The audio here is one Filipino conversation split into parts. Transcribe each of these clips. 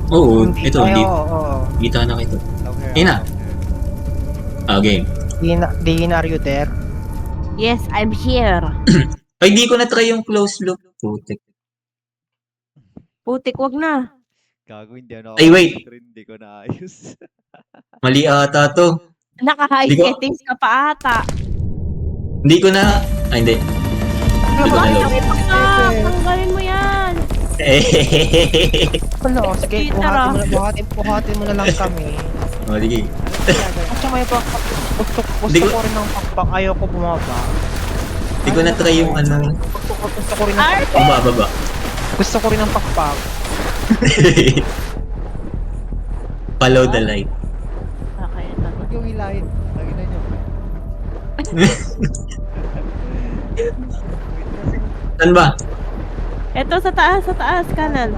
Oo, Hindi ito, tayo, hindi. oo. Kita na ito. Long hair. Ayun na. Game. Dean, are you there? Yes, I'm here. Ay, di ko na-try yung close loop. Putik. Putik, wag na. Gago, hindi ano Ay, wait. Hindi ko naayos. Mali ata to. Naka-high Hindi ko- settings ka pa ata. Hindi ko na... Ay, hindi. Hindi ko na Bakit load. kami pagka? Tanggalin mo yan. Wala, sige, Cheater, buhatin mo na lang kami. O, sige. At saka may gusto Hindi ko- ko rin ng pakpak, ayoko bumaba. Hindi ko na-try yung ano... Gusto ko rin ng Ay! pakpak. Baba. Gusto ko rin ng pakpak. Follow the light. Okay, ito. Huwag yung hilahin. Lagi na nyo. Saan ba? Ito sa taas, kanan.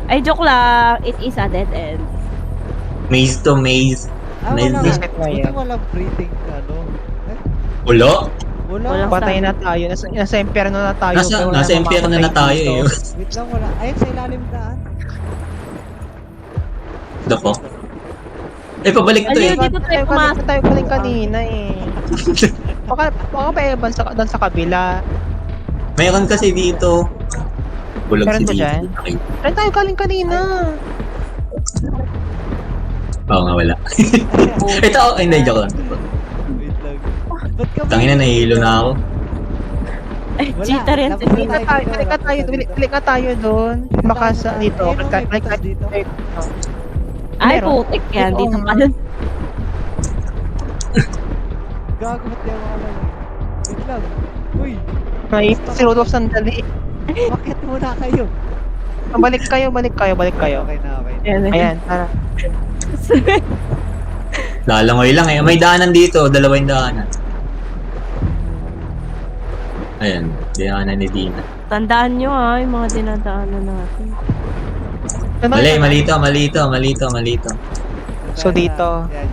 Ay, joke lang. It is a dead end. Maze to maze. Ah, Nice. wala. Biscuit na Buti yan. walang breathing, ano. Ulo? Wala. Walang- Patay na tayo. Nasa impyerno na tayo. pero wala Nasa namang impyerno na mamamatay tayo eh. dito. Wait lang, wala. Ayun, sa ilalim daan. Dako. Eh, pabalik to eh. Ano dito tayo pumasok? Tayo pa rin kanina eh. Baka pa Evan doon sa kabila. Mayroon kasi dito. Bulag Meron si ba dito. dyan? Okay. Saan tayo galing kanina? Oo nga, wala. Ito, ay, hindi, joke lang. Wait lang. Ba't ka Tangina, nahihilo na ako. Ay, Wala. cheater yan. Labas Balik ka tayo doon. Baka sa dito. Ayun, may plus dito. Ay, Meron. putik yan. Oo Dito nga. ka dun. Gago, ba't di ako alam? Wait lang. Uy, May si Rudolph sandali. bakit muna kayo? Balik kayo. Okay na, okay na. Yan, Ayan, tara. Lalangoy lang eh. May daanan dito, dalawa yung daanan. Ayan, daanan ni Dina. Tandaan nyo yung mga dinadaanan natin. Malito. So, dito. Yan.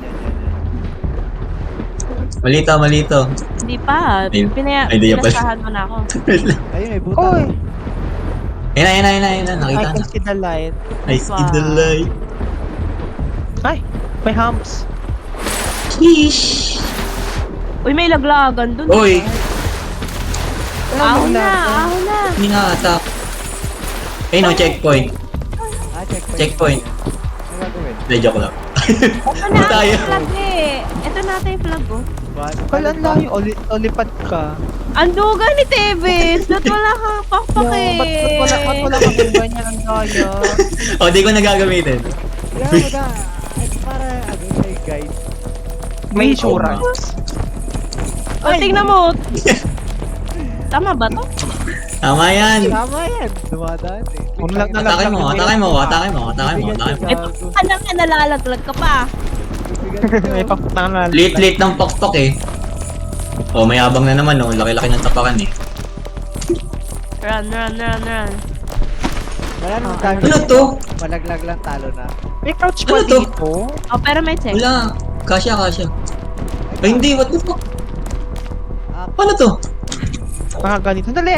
Malito. Hindi pa. Ay, di yan pala. Pinasahan mo na ako. Ayun, may butas. Oy, Ayun na, I nakita can na. see the light. I see the light. Ay, may humps. Sheesh! Uy, may laglagan dun. Uy! Ahon na. Hindi nga attack. Ayun no, checkpoint. Ah, checkpoint. Checkpoint. Ano gagawin? Hindi, joke lang. Ito na Tayo. yung flag eh. Ito na yung flag oh. Kala lang yung olipad ka. Ang duga ni Tevez. Ba't wala kang pakpak eh. Ba't wala kang ganyan ang daya? O, di ko nagagamitin. Kaya mo na. Para, ano, may guide. May insurance. O, tingnan mo. Tama ba to? Tama yan. Tama yan. Dumadaan eh. Kung lang Atake mo. Gago. Alam ka nalalaglag ka pa. May papuntahan na. Late ng pokpok eh. Oh, may abang na naman oh. Laki-laki ng tapakan eh. Run. Wala nang Ah, dami. Ano to? Malaglag lang talo na. May crouch Ano pa to? dito. Oh, pero may check. Wala. Kasya. Ay, hindi. What the fuck? Ah, Paano to? Mga ganito. Dali.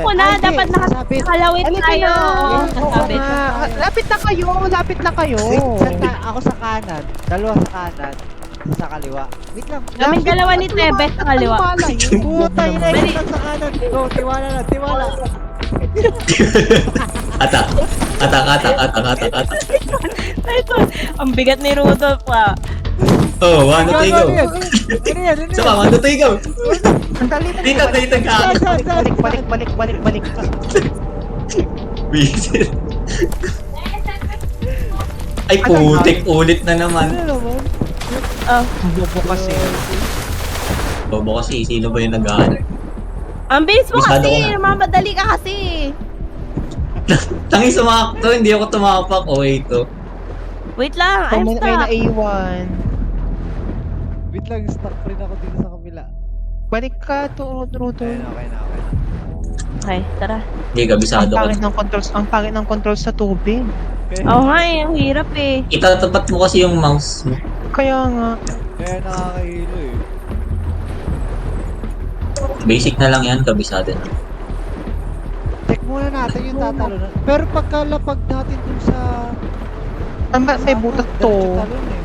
Una, Ay, dapat hindi. Sasabit. nakalawit Halika tayo. na. Oo, Oo sasabit. nga. Lapit na kayo. Ako sa kanan. Dalawa sa kanan. Isa sa kaliwa. Wait lang. Kaming dalawa ni Tevez sa kaliwa. Puta, yun Dali. lang sa kanan. Go, tiwala na, tiwala. Attack. Ito, ang bigat ni Rudolph pa. Oh, 1, 2, 3, go. Ano yan? Sama, 1, 2, 3, go. Ang dali. Dito ka. Balik. Visit. Ay, putik. Ulit na naman. Ano naman? Oh, Bobo kasi. Bobo kasi, sino ba yung nag-ano? ang bilis mo Masyado kasi. ko na. Mamadali ka kasi. Tangi sumakto, hindi ako tumapak. Okay to. Wait lang, I'm May stuck. naiwan. Wait lang, stuck pa rin ako dito sa kabila. Balik ka to, Rudolph. Okay na. Okay, tara. Hindi, Ang kabisado ko. pangit ng controls sa tubig. Okay. Oo nga eh, ang hirap eh. Itatapat mo kasi yung mouse mo. Kaya nga. Kaya nakakahilo eh. Basic na lang yan, kabisado na. Check muna natin yung tatalo na. Pero pagkalapag natin dun sa Saan ba may butas to? Diretso talon eh.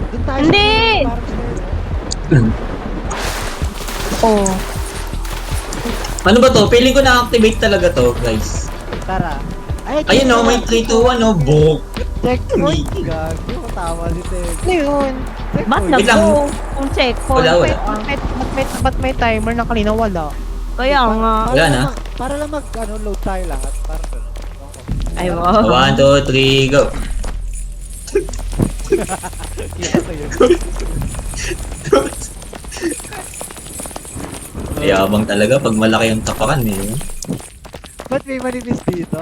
Doon tayo. Hindi! Parang stair. Oh. Ano ba to? Feeling ko na-activate talaga to, guys. Tara. Ay, Ayun o, may 3, 2, 1 o, bok. checkpoint. Gago, tama si Ted. Ano yun? Ba't Wait lang. nag-go? Kung checkpoint. Wala. Ba't may timer na kanina wala? Kaya nga. Wala na. Para lang load tayo lahat. Para Ay, wow. 1, 2, 3, go. Yabang talaga pag malaki yung tapakan eh. Ba't may manipis dito?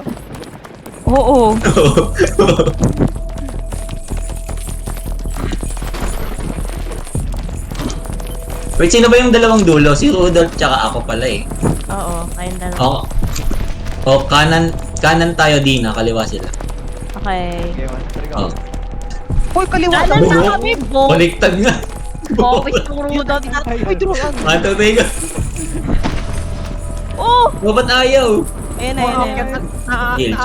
Oo. Wait, sino ba yung dalawang dulo? Si Rudolph tsaka ako pala eh. Oo, kayong dalawa. Oh, oh kanan tayo Dina, kaliwa sila. Okay. Okay, 1, 3, go. Oh. Hoy, kaliwa Kanan ka. na kami, Bo. Baliktad nga. Bopis ng Rudolph. Uy, drugan. 1, 2, 3, go. Oh! Oh, ba't ayaw? Ayun na, ayun na. Chill.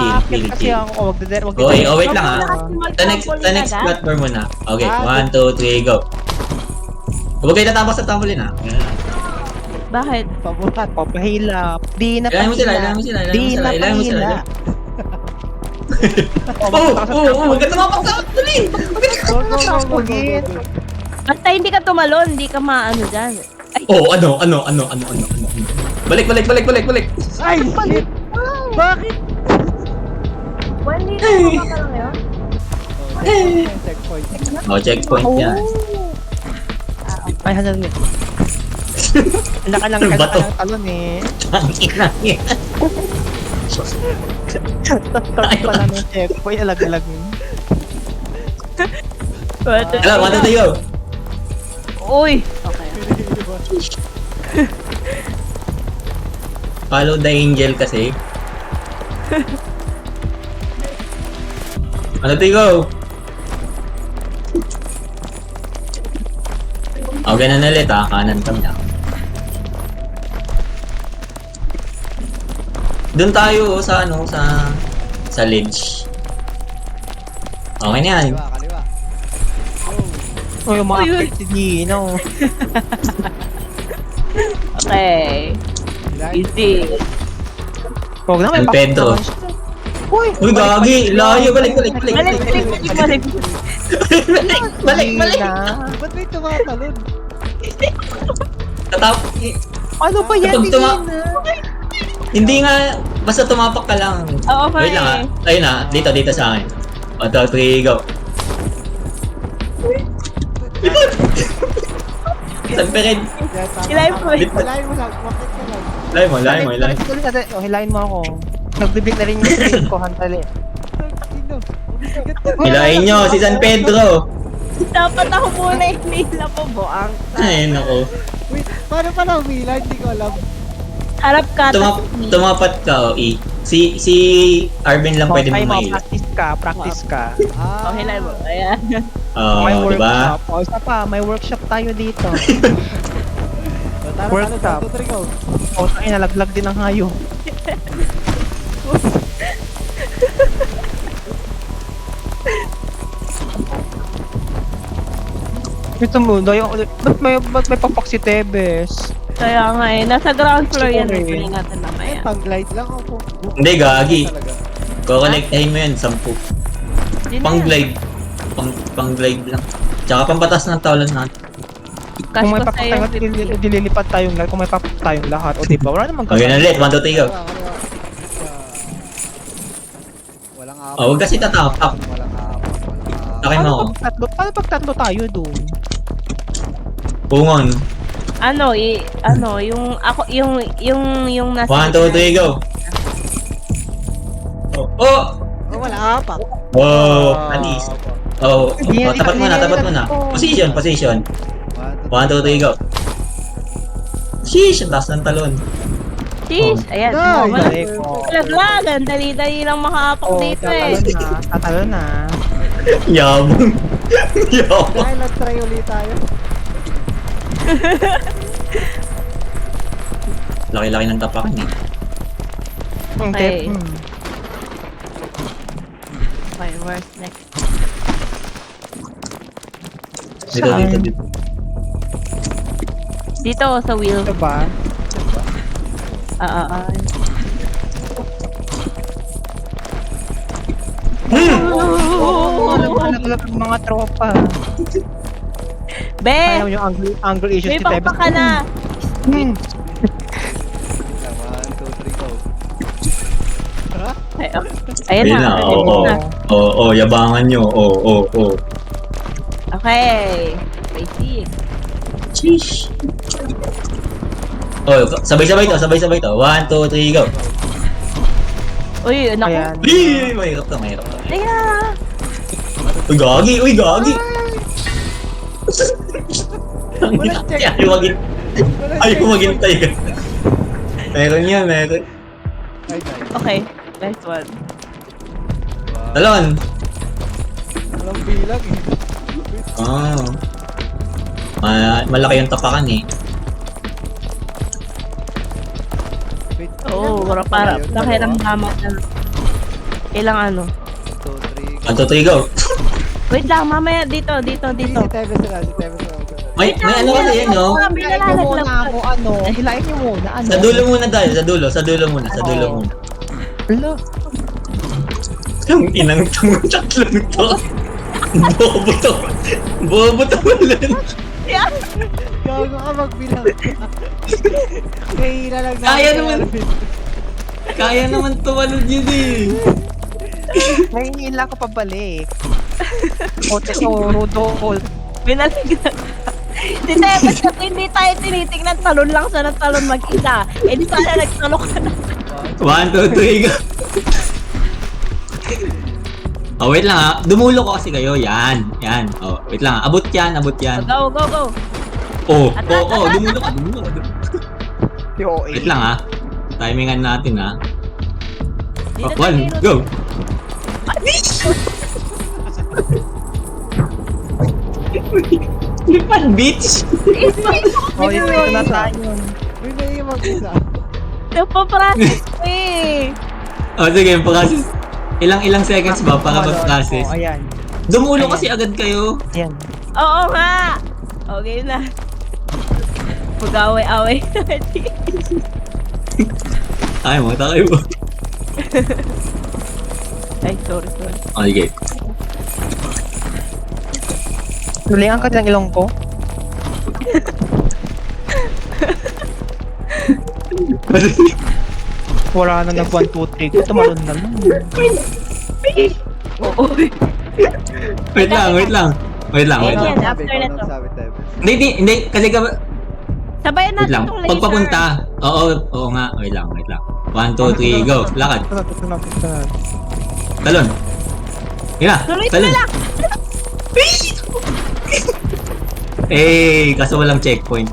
Kasi ako, wag Okay, oh wait lang ha. Lahat The next agad. platform muna. Okay, Ah, 1, 2, 3, go. Huwag kayo natapos sa trampoline ha. Bakit? Pabuhat. Papahilap. Di na Ilahin mo sila, ilahin mo sila, ilahin mo sila. Huwag ka tumapak sa tuloy! Go, go, go, go, go, go. Basta hindi ka tumalon, hindi ka maano dyan. Ay, Oh, ano. Balik. Ay, shit! Bakit? hindi na ako ka lang yun. Checkpoint. Oh, checkpoint yan. Ay, hanan yun. Nakalang Ano ba to? talon eh. Tangin na yan. Start pala ng checkpoint, alag-alag yun. Hello, 1, 2, 3, go. Uy! Okay. Follow the angel kasi. 1, 2, 3, go. Oh, ganun ulit ha. Kanan kami na. Doon tayo sa sa ledge. Okay na yan. Kaliwa. Uy, Uy, uy. umakakit si Dino. Okay. Easy. Huwag na, may San Pedro. naman siya. Uy, Uy, gagi. Layo. Balik. Balik. Balik. Na. Ba't may tumatalon? Tatap. Ano ba yan, Kapag tuma- Dina? Hindi nga. Basta tumapak ka lang. Oo, okay. Wait lang ha. Ayun ha. Dito sa akin. 1, 2, 3, go. San Pedro. Ilayin mo. Ilayin mo lang. Bakit ka lang? Layo mo. Oh, hilahin mo ako. Nagbibig na rin yung screen ko, hantali. Sino? Bigat ka. Hilahin nyo si San Pedro. Dapat ako muna hinila po, Boang. Ay, nako. Wait, paano pala humila? Hindi ko alam. Harap ka. Tumapat ka, E. Si Arvin lang pwede Ay, mahila. practice ka. Oh, hilayin mo. Ayan. May Oo, diba? workshop. O, isa pa, may workshop tayo dito. Tara, Work tara, up. 2, 3, go. O, tayo nalaglag din ang hayop. Ito mo, ba't may papak si Tebes? Kaya nga eh. Nasa ground floor yan. Sorry. Kunin natin mamaya. Pang-glide lang ako. Hindi, gagi. Talaga. Kukolektahin mo yun, 10. Yun na Pang-glide. Pang-glide lang. Tsaka pampatas ng taulan natin. yan. Cash Kung may ko papak sa'yo. tayo, dililipat tayong lahat. Kung may papak tayong lahat. O diba, wala namang Okay na ulit, 1, 2, 3, go. Kaliwa. Walang apat. Oh, huwag kasi tatapak. Walang apat. Takay mo ako. Paano pag tatlo tayo doon? Pungon. Yung nasa... 1, 2, 3, go. Oh! Oh, wala apat. Wow! Anis. Oh, tapat mo na. Position. 1, 2, 3, go. Sheesh! Ang taas ng talon. Cheese! Ayan. Nice. Wala. Correct. Laglagan. Dali-dali lang makaapak Oh, dito eh. tatalo na. Yabang. Yabang. Dahil nag-try ulit tayo. Laki-laki ng tapakan eh. Okay. Okay, where's next? Saan? dito. Dito, sa wheel. Ito ba? Oo, naglalaglag ng mga tropa. Be! Ayaw yung angle issues May ni Tebes. pakpa ka na. Hmm. 1, 2, 3, go. Ay, Ayan Ayun na. na, Ayun oo. na. Oo, yabangan nyo. Oo. Okay. I see. Sheesh. Oh, sabay-sabay to. 1, 2, 3, go. Uy, naku. Ayan. Mahirap to. Ayan. Uy, gagi. Ayaw maghintay ka. Meron yan. Ay, nice. Okay. Next one. Talon. Walang bilang eh. Oh. Malaki yung tapakan eh. Wait, Oo, para pakiramdaman na. Ilang ano. 1, 2, 3, 1, 2, 3, go. Wait lang, mamaya dito. Si Tevez na. May ano kasi yan, no? Hilahin nyo muna ako, ano? Hilahin nyo muna, ano? Sa dulo muna tayo. Sa dulo muna. Hala. Ang inang tatlong to. Bobo to malan. Gago ka magbilang. Kahira lang Kaya naman. Kaya naman tumalod yun eh. Ngayon lang ka pabalik. Rudo. Binalig na. Si Tebes kasi hindi tayo tinitingnan. Talon lang siya ng talon mag-isa. Eh di sana nagtalo ka na. 1, 2, 3, go. Oh, wait lang ha. Dumulo ko kasi kayo. Yan. Oh, wait lang ha. Abot yan. Go. Oh, Atras, dumulo ka. Wait lang ha. Timingan natin ha. Dito 1, tayo. go. Lipan, bitch! Oh, yun na tayo. May naging mag-isa. Napaprocess ko eh. Oh, sige, process. Ilang seconds ba para ma-process? Oh, ayan. Dumulo kasi agad kayo. Ayan. Oo nga. Okay na. Pag-away-away natin. Ay mo, takay mo. Ay, sorry. Oh, sige. Tulihan ka ng ilong ko. Wala na nag 1, 2, 3 ko. Tumalon na lang. Oo. Wait lang. Ayan, Sabi after ko, na to. sabi Tevez. Hindi, kasi ka... Sabayan Wait natin lang, itong laser. pagpapunta. Oo nga. Wait lang. 1, 2, 3, go. Lakad. Talon. Yun na, Tuloy talon. na lang. Eh, kaso walang checkpoint.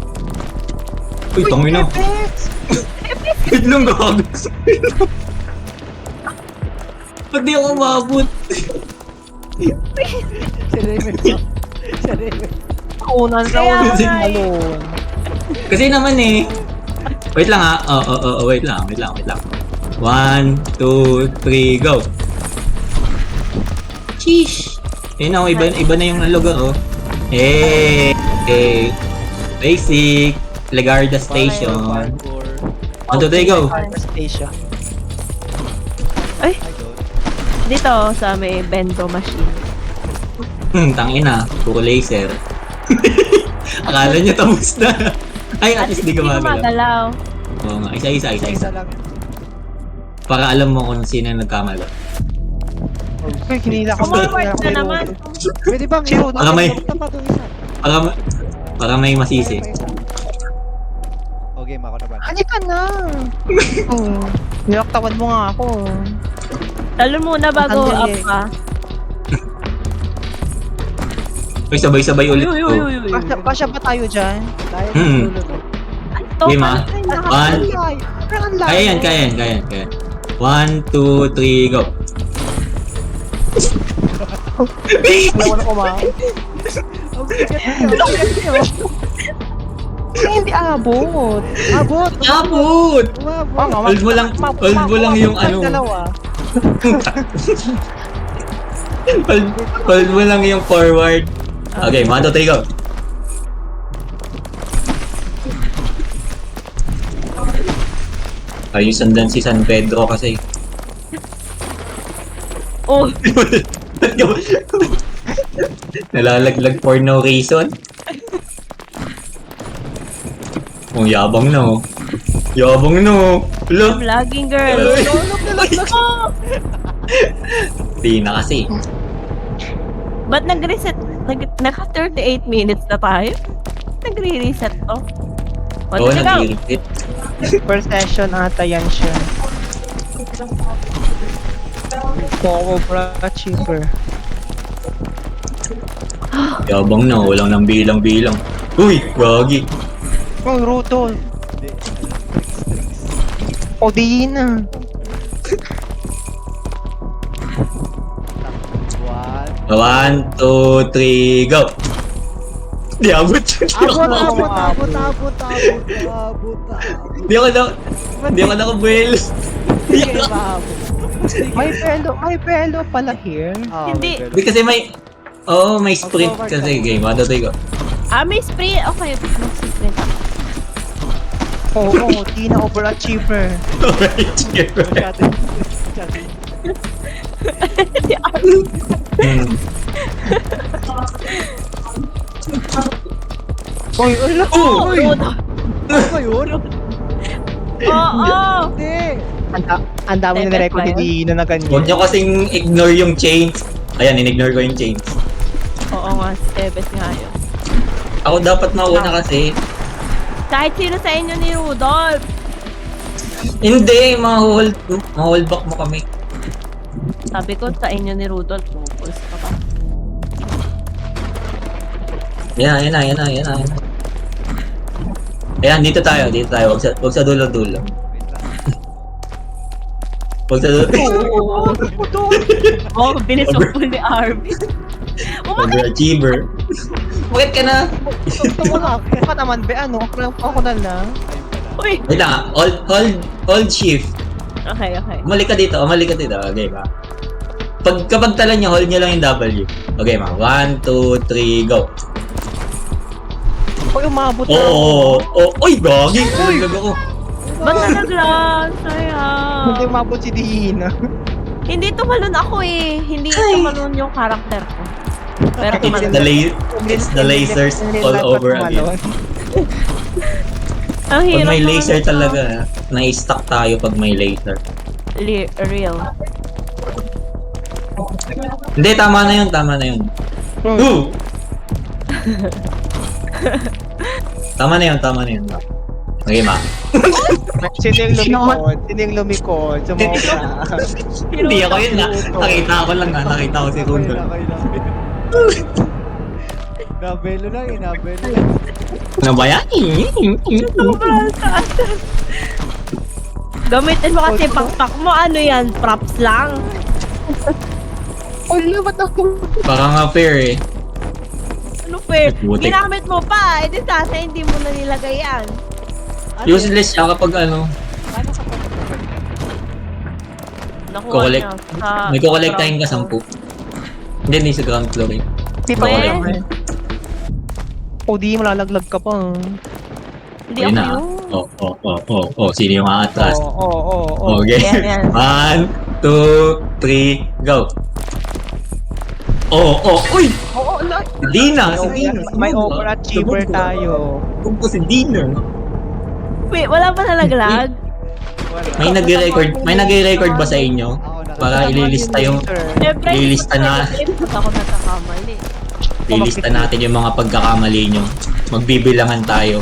Uy, tangin na. Wait lang, gagawin. Ba't di ako umabot? Si Raymond. Kaunan sa Kaya ulo. nga eh. Alone. Kasi naman eh. Wait lang ha. Wait lang. 1, 2, 3, go. Sheesh. Ayun na, iba na yung lugar oh. Basic. Legarda Station. 1, 2, 3, go. Station. Ay, dito sa may bento machine. Tangin na. Puro laser. Akala niya tapos na. Ay, at least di ka magalaw. gumagalaw. Oo nga, isa. Isa lang. Para alam mo kung sino yung nagkamali. Ay, kinila ko. Forward na naman. Pwede bang Zero, Baka may- Tapat yung isa. Para may masisi. Okay, ako naman. Ano ka na? Nilaktawan mo nga ako. Talon muna bago Ang up galing. ka. Uy, sabay-sabay ulit Uy. ko. Kasya ba tayo dyan? Tayo Hmm. ng dulo, no? Ay, to, Game, ah. ay, naka- One. Kaya yan. 1, 2, 3, go. Wala ko ma. Ang bigat niyo. Hindi abot. Abot! Abot! Umabot! Hold mo lang yung ano. Dalawa. Hold mo lang yung forward. Okay, 1, 2, 3, go. Ayun, sundan si San Pedro kasi. Oh, Nalalaglag for no reason. Oh, yabang na oh. Yabang na oh. I'm Look. lagging, girl. Oh, Di na kasi. ba't nag-reset? Naka 38 minutes na tayo? Nagre-reset to. What Oo, the hell? nag-irritate. Per session ata yan siya. Cobra cheaper. Yabang na, walang nang bilang-bilang. Uy, gagi. Oh, Rudol. O, di na. One. 1, 2, 3, go! Di abot. Abot. Di ako nakabuel. Sige, maabot. May pelo pala here. Hindi. Di kasi may... Oo, may sprint kasi game. 1, 2, 3, go. May spray. Okay, mag-sprint ako. Oo, di na overachiever. Alright, sige. Hmm. Oy, ala. Oh! Oy. Ano ba yun? Oo! Hindi. Ang dami na record ni Dino na Huwag ganyan. nyo kasing ignore yung chains. Ayan, in-ignore ko yung chains. Oo nga, Stebes nga yun. Ako dapat mauna kasi. Kahit sino sa inyo ni Rudolph. Hindi, ma-hold back mo kami. Sabi ko sa inyo ni Rudolph, pupulse ka pa. Yan na. Ayan, dito tayo. Huwag sa dulo-dulo. Huwag sa dulo. Oh, bilis mo po ni Arvin. Overachiever. Bakit ka na? Baka naman, be, ano? Ako na lang. Uy! Wait lang, hold shift. Okay. Umalik ka dito. Okay ba? Kapag tala nyo, hold nyo lang yung W. Okay ma, 1, 2, 3, go. Oy, umabot na. Oo. Uy, gagi. Nalaglag ako. Ba't nalaglag? Sayang. Hindi umabot si Dino. Hindi tumalon ako eh. Hindi tumalon yung karakter ko. Pero tumalon. It's the lasers all over again. Ang Pag hirap may naman laser ito. talaga, na-stuck tayo pag may laser. Real. Hindi, tama na yun. Ooh! Tama na yun. Okay, ma. Sino yung lumikod? Sumobra. Hindi ako yun na. Nakita ko lang nakita ko si Rundol. Nabelo lang. Ano ba yan? Gamitin mo kasi pakpak mo. Ano yan? Props lang. Oy, labat ako. Baka nga fair eh. Ano fair? Butik. Ginamit mo pa. Eh di sana hindi mo na nilagay yan. Useless siya kapag Nakuha Kukolek. niya sa may kukolektahin ka ground 10. Hindi sa ground floor eh. Di pa Eh. naman. O, di malalaglag ka pa. Hindi Ayun ako na. yun. Oh. Sino yung aatras? Oo. Okay. Yan. 1, 2, 3, go. Uy! Oo, Dina! may overachiever tayo. Kung po si Dina. Wait, wala ba nalaglag? May nag-record ba sa inyo? Para ililista yung... Siyempre, Lilista na. Ako nagkakamali. Lilista natin yung mga pagkakamali nyo. Magbibilangan tayo.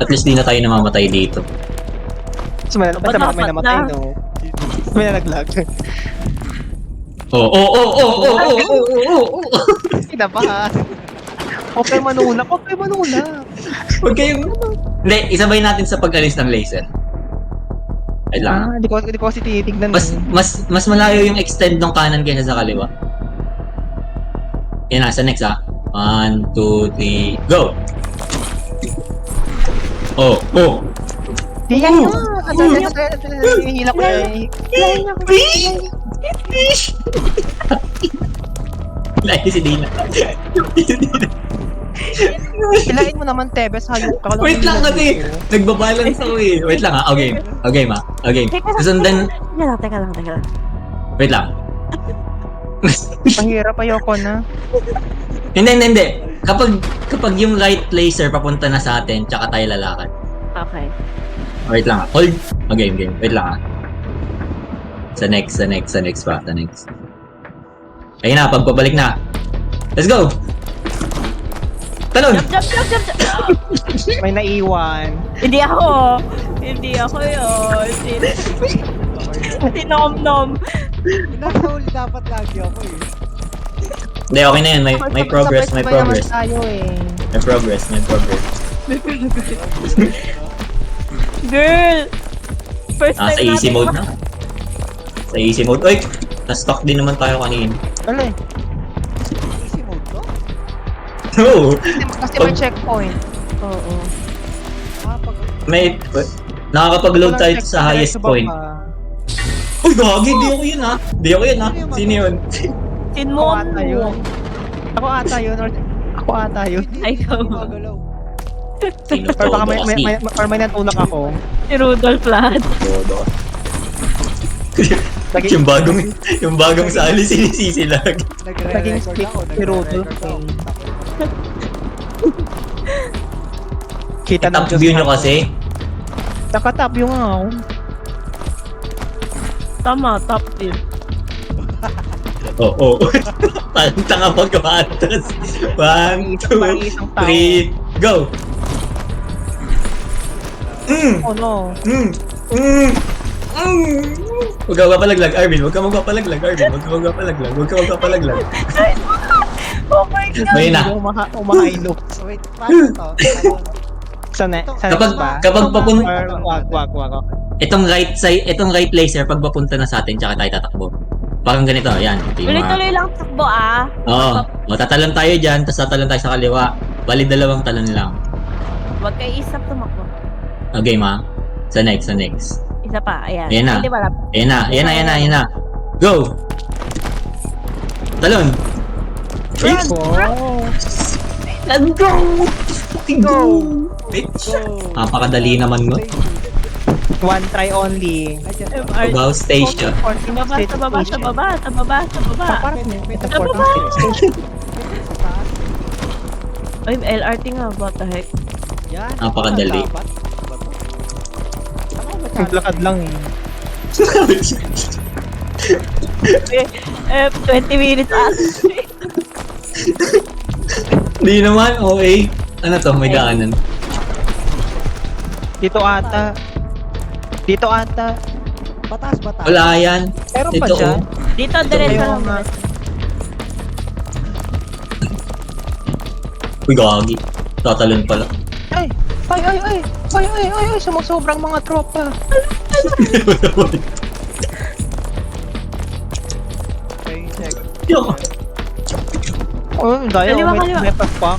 At least di na tayo namamatay dito. Basta may namatay, no? May nalaglag. Oh. Kinabahan. Okay, manula. Huwag kayong... Hindi, isabay natin sa pag-alis ng laser. Ay lang. Hindi ko kasi tinitignan. Mas malayo yung extend ng kanan kaysa sa kaliwa. Yan na, sa next 1, 2, 3, go! Oh! Di yan na. Hihila ko eh. Lagi si Dina. Hilain mo naman, Tebes. Hayop ka. Walang Wait lang hihilan kasi. dito. Nagbabalance ako eh. Wait lang Okay. Okay ma. Okay. Susundan. Teka lang. Wait lang. Mahirap, ayoko na. Hindi. Kapag yung right laser papunta na sa atin, tsaka tayo lalakad. Okay. Wait lang. Hold. Game. Wait lang Sa next. Ayun na, pagpabalik na. Let's go! Talon! Jump. May naiwan. Hindi ako yun. Nom. Nasa huli dapat lagi ako eh. Hindi, okay na yun. May progress. Sabay naman tayo eh. May progress. Girl! First time Sa easy natin mode na. Sa easy mode. Uy! Na-stock din naman tayo kanina. Ano eh? Easy mode to? Oo! Kasi may checkpoint. Oo. Pag May... Nakakapag-load tayo sa highest point. Uy, gagi! Di ako yun ha! Sino yun? Ako ata yun. Ako ata yun. Ay, ikaw. gumagalaw. Sino Or baka to? or may natulak ako. Si Rudolph lahat. Yung bagong sali sinisisi lang. Naging split si Rudolph. Kita ng Top view nyo kasi. Nakatap yung ako. Tama, top view. Oo. Parang tanga pagkabatas. 1, 2, 3, go! Oh no. Huwag ka magpapalaglag, Arvin. Huwag ka magpapalaglag. Oh my God! Ayun na. Umahilo. So wait, paano to? Sana Kapag papunta... Wag. Itong right laser, pag papunta na sa atin, tsaka tayo tatakbo. Parang ganito, yan. Ito yung mga... Tuloy-tuloy lang takbo ah. Oo. Tatalon tayo dyan, tapos tatalon tayo sa kaliwa. Bali, 2 talon lang. Huwag kayo isap tumakbo. Okay, ma. Sa next. Isa pa, ayan. Ayan na. Hindi wala. Ayan na. Go! Talon! Run! Oh. Let's go! Go! Bitch! Napakadali naman mo. One try only. MR. About station. Sa baba. Parang Sa sa baba. station. Ay, LRT nga. What the heck? Yan. Napakadali. Dapat. Lakad lang eh. 20 minutes Di naman, okay. Ano to, may daanan. Dito ata. Batas. Wala yan. Meron pa Ito, dyan? Dito, diretso Ayaw lang. nga. Uy, gagi. Tatalon pala. Ay! Sumusobrang mga tropa. Okay, check. Yo. Oh, dahil Kaliwa. may pa.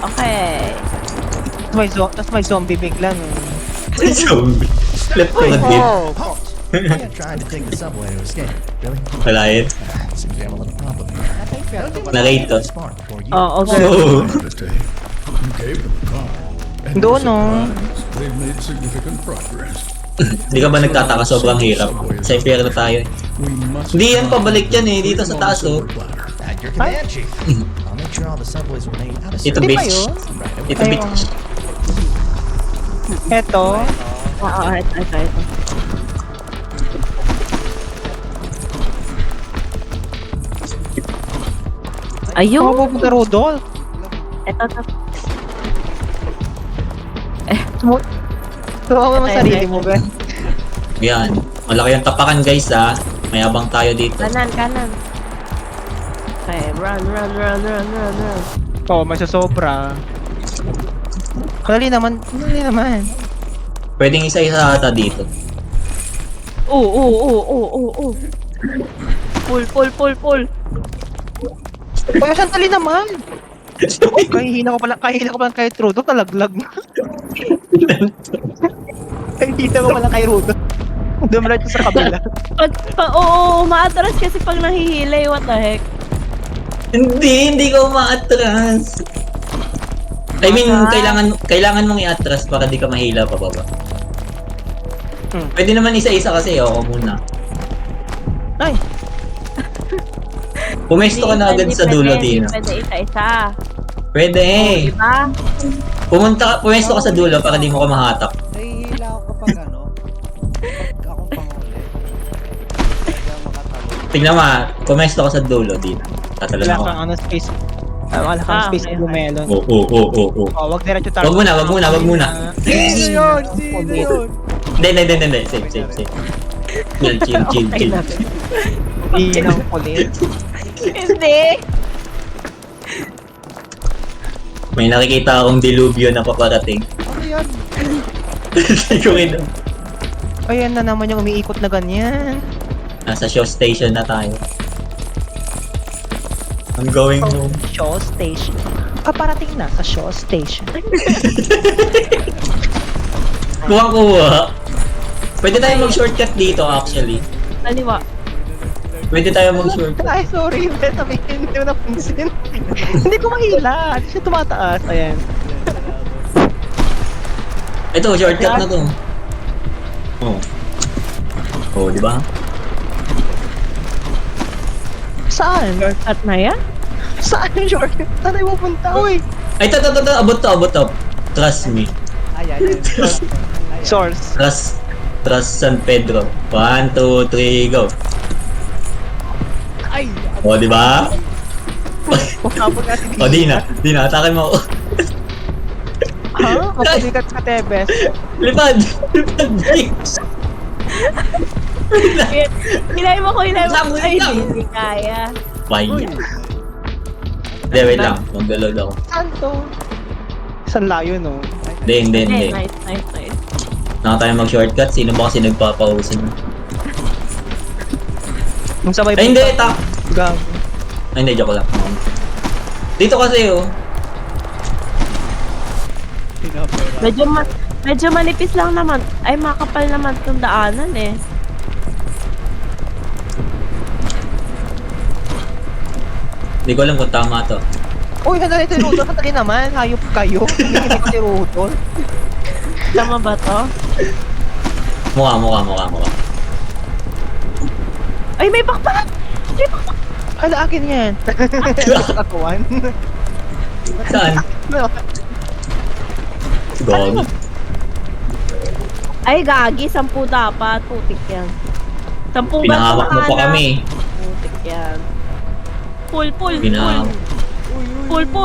Okay. Tapos may zombie bigla no. Zombie. Left ko na din. Trying to take the subway to escape. Really? Wala yun. Seems to have a little problem. Narrate to. Smart for you. Oh, okay. So, You gave them a call. And Doon, no no? surprise, they've made significant progress. di ka ba nagtataka sobrang hirap? Sa impyerno tayo eh. We must Hindi yan, pabalik yan eh. Dito sa taas oh. At your command, Chief. I'll make sure all the subways remain out of Ito service. Di ba bitch. yun? Right away. Ito bitch. Eto. Oo, ito. Ayun! Ako pupunta Rudolph. Ito. Tumawa mo sarili mo, Ben. Yan. Malaki yung tapakan guys ha. Mayabang tayo dito. Kanan. Okay, run. Oo, may sasobra. Dali naman. Pwedeng isa-isa ata dito. Oo. Pull. Uy, sandali naman. Kahihina ko pala kay Trudeau, talaglag na. Nakikita mo pala kay Rudo. Dumiretso sa kabila. Oo, umaatras kasi pag nahihilay, what the heck. Hindi ka umaatras. I mean, kailangan mong i-atras para di ka mahila pa baba. Pwede naman isa-isa kasi, ako muna. Ay, Pumesto ka na agad sa dulo, Tina. Pwede isa-isa. Pwede. Diba? Pumesto ka sa dulo para di mo ka mahatak. Nahihila ako kapag ano, pag akong panghuli. Kaya makatalo. Tingnan mo, pumesto ka sa dulo, Tina. Tatalon wala ako. kang space. Wala kang space okay, na bumelon. Oo. Oh, wag diretso tayo. Wag muna. Sino yun? Sino yun? Hindi. Safe. Chill. Hindi nang kulit. Hindi. May nakikita akong dilubyo na paparating. Ano yan? Hindi ko rin. Ayan na naman yung umiikot na ganyan. Nasa show station na tayo. I'm going home. Show station. Kaparating na sa show station. Kuha. Pwede tayo mag-shortcut dito actually. Kaliwa. Pwede tayo mag-shortcut. Ay, sorry. Sabihin, hindi mo napansin. Hindi ko mahila. Hindi siya tumataas. Ayan. Ito, shortcut na to. Oh, di ba? Saan? Shortcut na yan? Saan yung shortcut? Saan tayo pupunta? Uy! Ay, abot to. Trust me. Ayan. Source. Trust San Pedro. 1, 2, 3, go. Ay! O, di ba? Kapag natin O, di na, atakin mo ako. Ha? Mapasikat ka, Tebes. Lipad, Dix. Hinay mo. Ay, Wait lang. hindi kaya. Fine. Hindi, wait lang. Mag-load ako. Saan to? Saan layo, no? Hindi. Nice. Naka tayo mag-shortcut. Sino ba kasi nagpapausin? Nung sabay Ay, hindi. Gago. Ay, hindi. Joke lang. Dito kasi, oh. Medyo manipis lang naman. Ay, makapal naman itong daanan eh. Hindi ko alam kung tama to. Uy, sandali si Rudol. Sandali naman. Hayop kayo. Hindi ko si Rudol. Tama ba to? Mukha. Ay, may bakbak! Ala, akin yan. Kakuan. Saan? Gog. Ay, gagi. 10 dapat. Putik yan. 10 ba? Pinahawak mo pa kami. Putik yan. Pull. Pinahawak. Pull.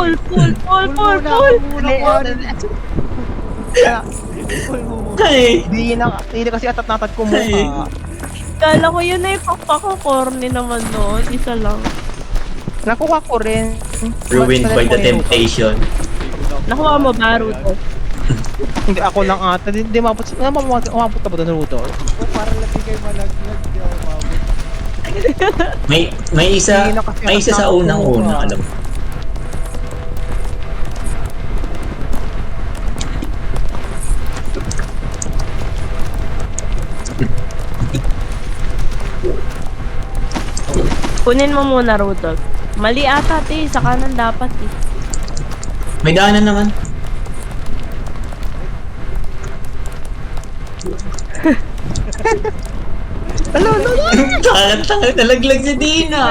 Ay! Hindi kasi atat-natat ko mukha. Kala ko yun na yung pakpak ko. Corny naman noon. Isa lang. Nakuha ko rin. Ruined by the temptation. Nakuha mo ba, Ruto? Hindi ako lang ata. Hindi umabot na ba doon, Rudol? Oh, para lang di kayo malaglag. Di ako mabot. May isa sa unang-una, alam mo. Kunin mo muna, Rudolph. Mali ata, sa kanan dapat eh. May daanan naman. Tangan, nalaglag si Dina.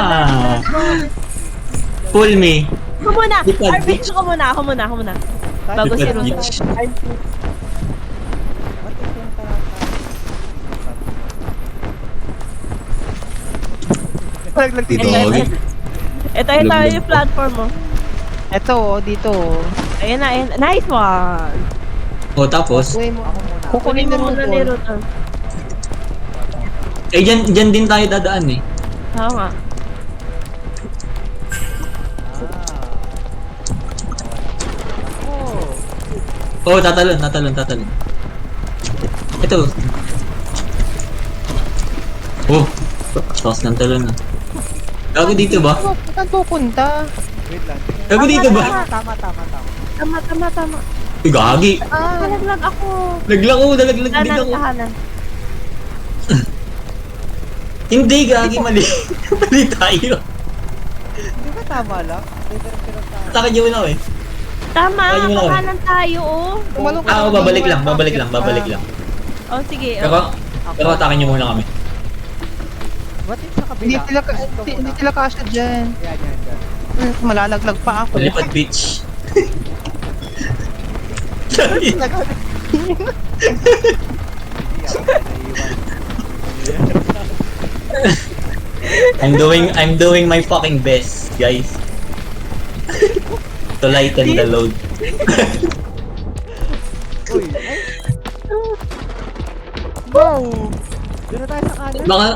Pull me. Ako muna! Lipad, Arbitro ko muna, ako muna. Bago si Lipad, Rudolph. bitch. Nalaglag dito. Gogi. Ito yung platform mo. Ito, dito. Ayun na. Nice one! O tapos, Kukunin Kunin mo mo muna ni Rudolph. eh dyan din tayo dadaan eh. Oo nga. Oo, tatalon. Ito. Oh, taas ng talon ah. Gago dito ba? Saan pupunta? Wait lang. Gago dito ba? Tama. Tama. Uy, gagi. Nalaglag ako. Nalaglag din Kanan, ako. kahanan. Hindi, gagi, mali. Mali tayo. Hindi ba tama lang? Pero tayo. Atake niyo na eh. Tama, Kaya mo lang. kahanan tayo, oh. Tumalong ka. Ah, babalik lang. Oh, sige. Pero atake niyo muna kami. Ba't yung sa kabila? Hindi sila kasya dyan. Yan. Malalaglag pa ako. Lipad bitch. I'm doing my fucking best, guys. To lighten the load. Uy, ay. Wow! Doon na tayo sa kanan. Baka,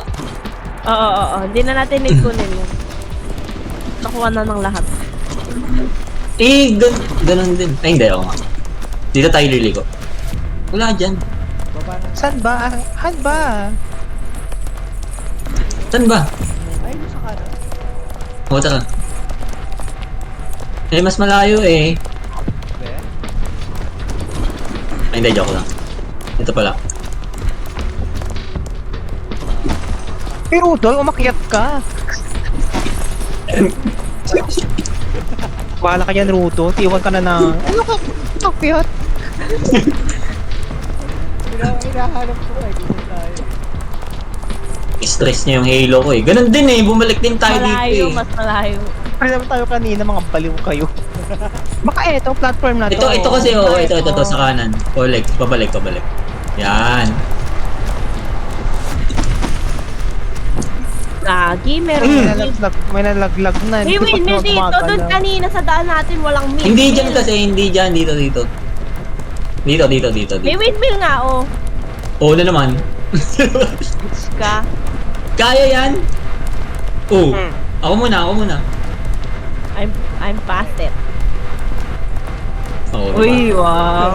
Oo. Hindi na natin need kunin yun. Nakuha na ng lahat. ganun din. Ay, hindi ako nga. Dito tayo liliko. Wala dyan. Baba na. Saan ba? Saan ba? Saan ba? Ay, doon sa kanan. O, tara. Eh, mas malayo eh. Be? Ay, hindi, joke lang. Ito pala. Pero Doy, umakyat ka. Bahala ka yan, Ruto. Tiwan ka na ng... Ano ka? Umakyat. Hinahanap ko eh. Dito tayo. Stress niya yung halo ko eh. Ganun din eh. Bumalik din tayo Malayo, dito eh. mas malayo. Kaya naman tayo kanina, mga baliw kayo. Baka eto, platform na to. Ito kasi, oh, ito sa kanan. O, like, pabalik. Yan. Lagi, meron May nalaglag na. May Hindi ko windmill pa dito. gumagalaw. Doon kanina sa daan natin walang windmill. Hindi dyan kasi, hindi dyan. Dito. Dito. May windmill nga, oh. Oo na naman. Bitch ka. Kaya yan? Oo. Ako muna. I'm past it. Oo, Uy, diba? wow.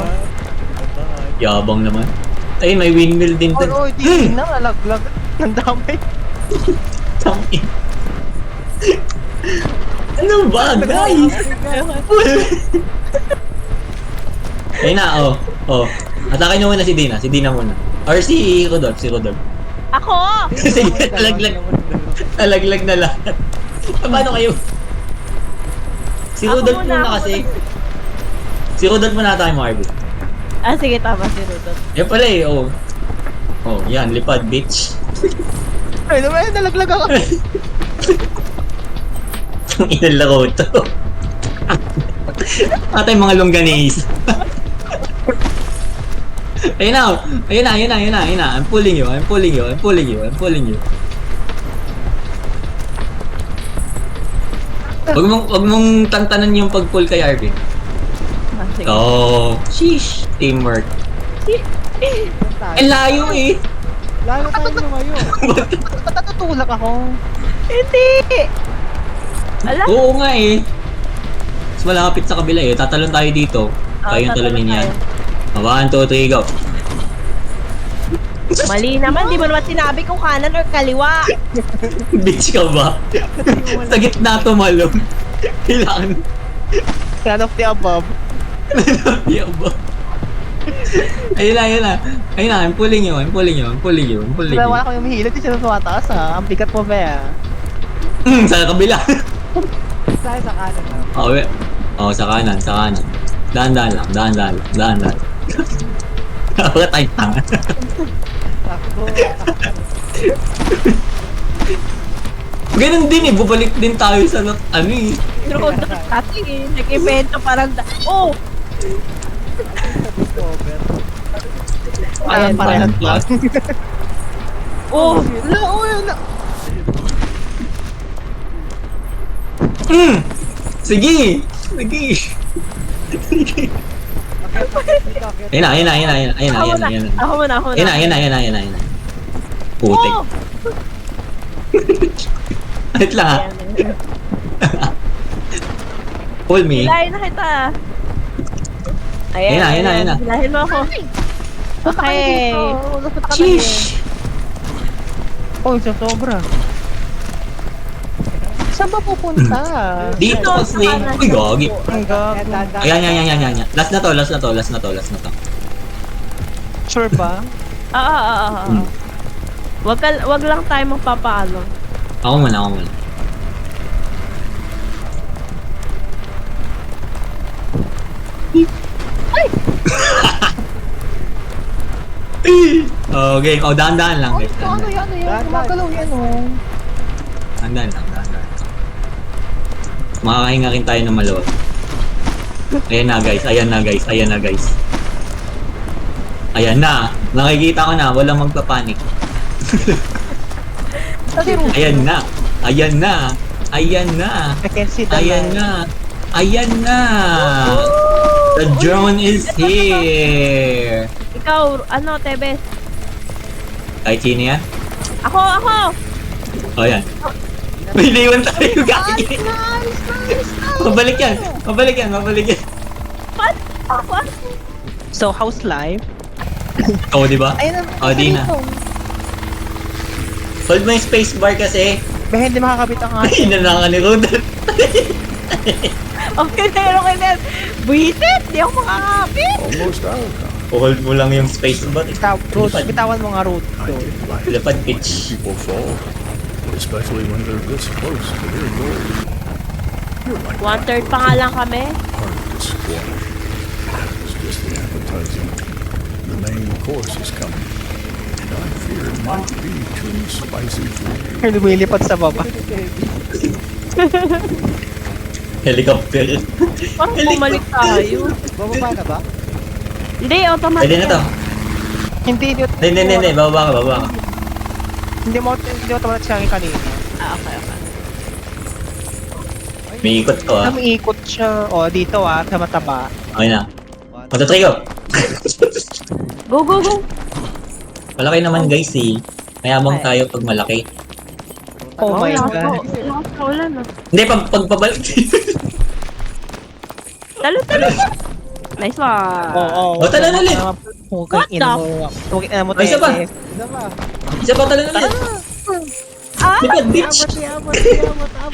Yabang naman. Ay, may windmill din dun. Oy, di na, nalaglag. Ang dami. Tangin. Ano ba, guys? Ayun na, oh. Atake nyo muna si Dina. Si Dina muna. Or si Rodolph. Ako! Sige, alaglag na lahat. Paano kayo? Si Ako Rodolph muna, muna ako kasi. Si Rodolph muna tayo, Marvin. Ah, sige, tama si Rudolph. Yan pala eh, oh. Oh, yan, lipad, bitch. Ay, naman, nalaglag ako. Ang inalaro to. Atay mga longganese. Ayun na. I'm pulling you. Wag mong tantanan yung pag-pull kay Arvin. Ah, sige. Oh, sheesh. Teamwork. Ang layo eh. Lalo tayo lumayo. Ba't natutulak ako? Hindi! Ala? Oo nga eh. Mas malapit sa kabila eh. Tatalon tayo dito. Kayong talonin yan. 1, 2, 3, go. Mali naman, di mo naman sinabi kung kanan or kaliwa. Bitch ka ba? Sa gitna tumalon. Kailangan. None of the above. Yan ba? Ayun na. I'm pulling you. Wala ko yung mahilot, di siya tumataas ha. Ang bigat mo ba Sa kabila. Tayo sa kanan na. Oh, sa kanan. Dahan-dahan lang. Wala tayong tanga. Takbo. Ganun din eh, bubalik din tayo sa ano eh. Rudolph kasi, nag-evento parang oh! Discover. Parang parehas lang. Oh! Sige. Ayun na. Ako muna. Ayun na. Putik. Oh! Wait lang ha. Pull me. Hilahin na kita. Ayun na. Hilahin mo ako. Okay. Sheesh. Oh, sa sobra. Saan ba pupunta? Dito kasi. Uy, gagi. Ang gag. Ayan. Last na to. Sure ba? Hmm. Wag lang tayo magpapaano. Ako muna. Okay, dahan-dahan lang guys. Ano yan? Gumagalaw yan Dahan-dahan lang. Makakahinga rin tayo ng maluwag. Ayan na guys. Ayan na. Nakikita ko na, walang magpapanik. Ayan na. I can see the Ayan na. The drone is here. Ikaw, ano, Tebes? Kahit sino yan? Ako! Ayan. May iniwan tayo, gagi. Mabalik yan. What? So, how's life? Oo, di ba? Ayun Di na. Hold mo yung spacebar kasi. Ba, hindi makakabit ang Ay, nanangan ni Rodel. Okay na. Buisit! Di ako makakapit! Almost out. Hold mo lang yung spacebar. Bitawan mo nga road. Lapad pitch. People fall, especially when they're this close to their goal. You're like 1/3 pa nga lang kami. hard to squash. It's just the appetizing. The main course is coming, and I fear it might be too spicy for you. Lumilipad sa baba. Helicopter. Parang bumalik tayo. Bababa na ba? Hindi, automatic. Pwede na to. Hindi. Hindi. Bababa ka. Hindi mo automatic siya kanina. Okay. May ikot ko Ikot siya. O, dito sa mataba. Okay na. Matatrigger. Go! Malaki naman guys eh. Mayabang tayo pag malaki. Oh my Wala God. ka ulan, no? Hindi, pag pabalik. Talo! Nice one! Oo. Tala na ulit. What the Ay, isa pa. Isa pa. Isa pa tala ulit. Ah! Lipad, bitch.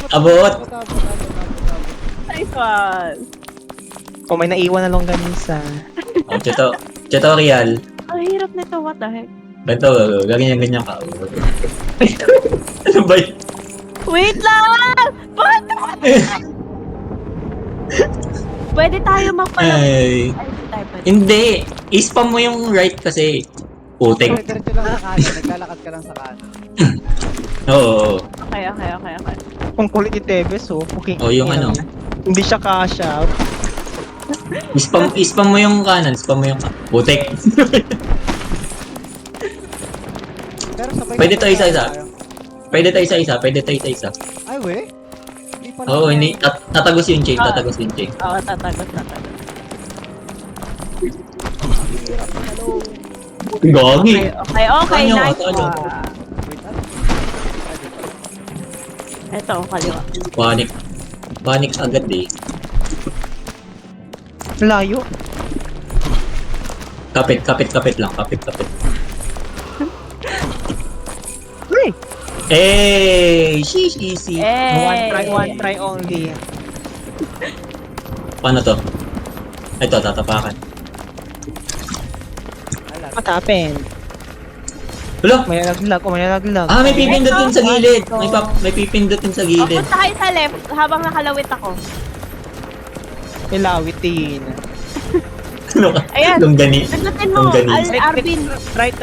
Abot. Abot. Nice one! Kung may naiwan na longganisa. Tutorial. Ang hirap nito, what the heck? Ganito, ganyan ka. Ano ba yun? Wait lang! Bakit? Pwede tayo magpalapit. Ay. Hindi tayo pwede. Hindi. I-spam mo yung right kasi. Putik. Diretso lang sa kanan. Naglalakad ka lang sa kanan. Oo. Okay. Kung kulit ni Tebes, okay. O yung ano. Hindi siya kasha. I-spam mo yung kanan. Putik. Pero sabay Pwede to sabay isa-isa. tayo. Pwede tayo isa. Ay, we? Hindi pa Oo, naman. hindi. Tatagos yung chain. Ah. Oo, tatagos. Gagi. Okay, Ano, nice ano? one. Ito, kaliwa. Panic agad eh. Layo. Kapit lang. Hey! Sheesh, easy. One try only. Paano to? Ito, tatapakan. What happened? Wala! May naglag. May pipindot yun sa gilid. May pipindot yun sa gilid. Punta kayo sa left habang nakalawit ako. May lawit din. Ano ka? Ayan. Lunggani. Naglutin mo, Longganisa. Arvin. Right.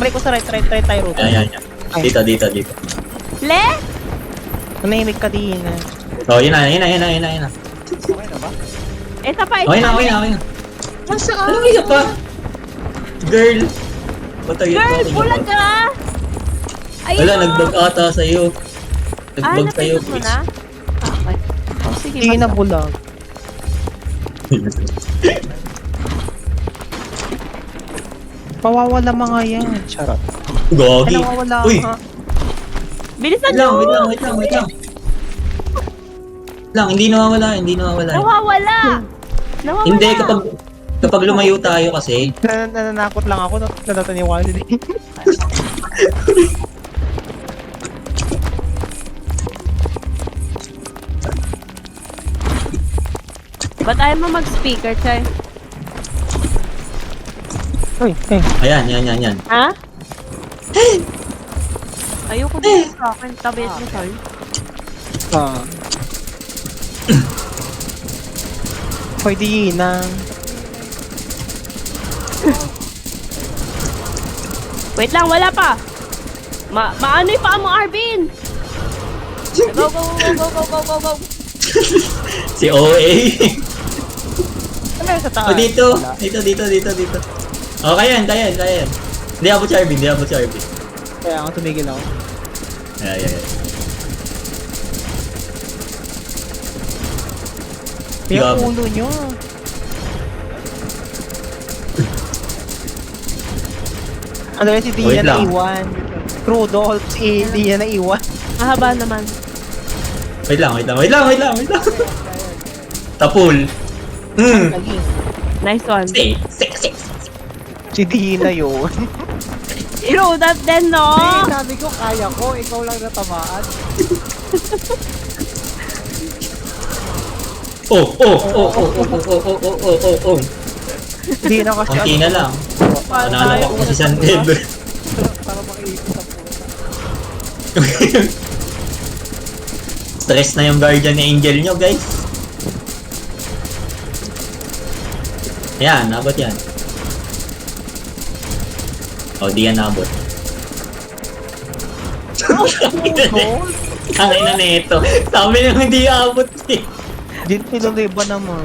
Balik ko sa right tayo route. Ayan. Dito. Le? Nanahimik ka din. Oh, yun na. Okay na ba? Ito pa, Okay na. Anong isa pa? Girl. Patay Girl, bulag ka! Ayun Wala, o. nagbag ata sa'yo. Nagbag sa'yo. napindot mo na? Okay. Oh, sige. Hindi na basta. bulag. Mawawala mga yan. Charot. Gogi. Nawawala Uy, ka. Bilisan wait nyo! lang. Hindi nawawala. Nawawala! Nawawala! Hindi, kapag lumayo tayo kasi, Nananakot lang ako. Natataniwala din. Ba't ayaw mo mag-speaker, Chay? Uy, Ayan, yan. Ha? Ayoko din sa akin. Tabi mo, Sol. Pwede yun na. Wait lang, wala pa. Maano yung paa mo, Arvin? Go. Si OA. Ano sa taas? O dito. Dito. O, kaya yan. Hindi abot si Arvin. Kaya ako tumigil ako. Ayan. Yung ulo nyo. Ano yun si Wait Dia na lang. iwan. Rudolph, si Dia na iwan. Mahaba naman. Wait lang. Tapul. Nice one. Six. Si Dina yun. Hero that din, no? Sabi ko, kaya ko. Ikaw lang natamaan. Oh. Dina kasi Konti na lang. Nanalo ko si San Pedro. Para makiipit ang puta. Stress na yung guardian ni Angel nyo, guys. Ayan, nabot yan. O, di yan nabot. Ang ina na ito. Sabi nang hindi abot eh. Din pinaliba naman.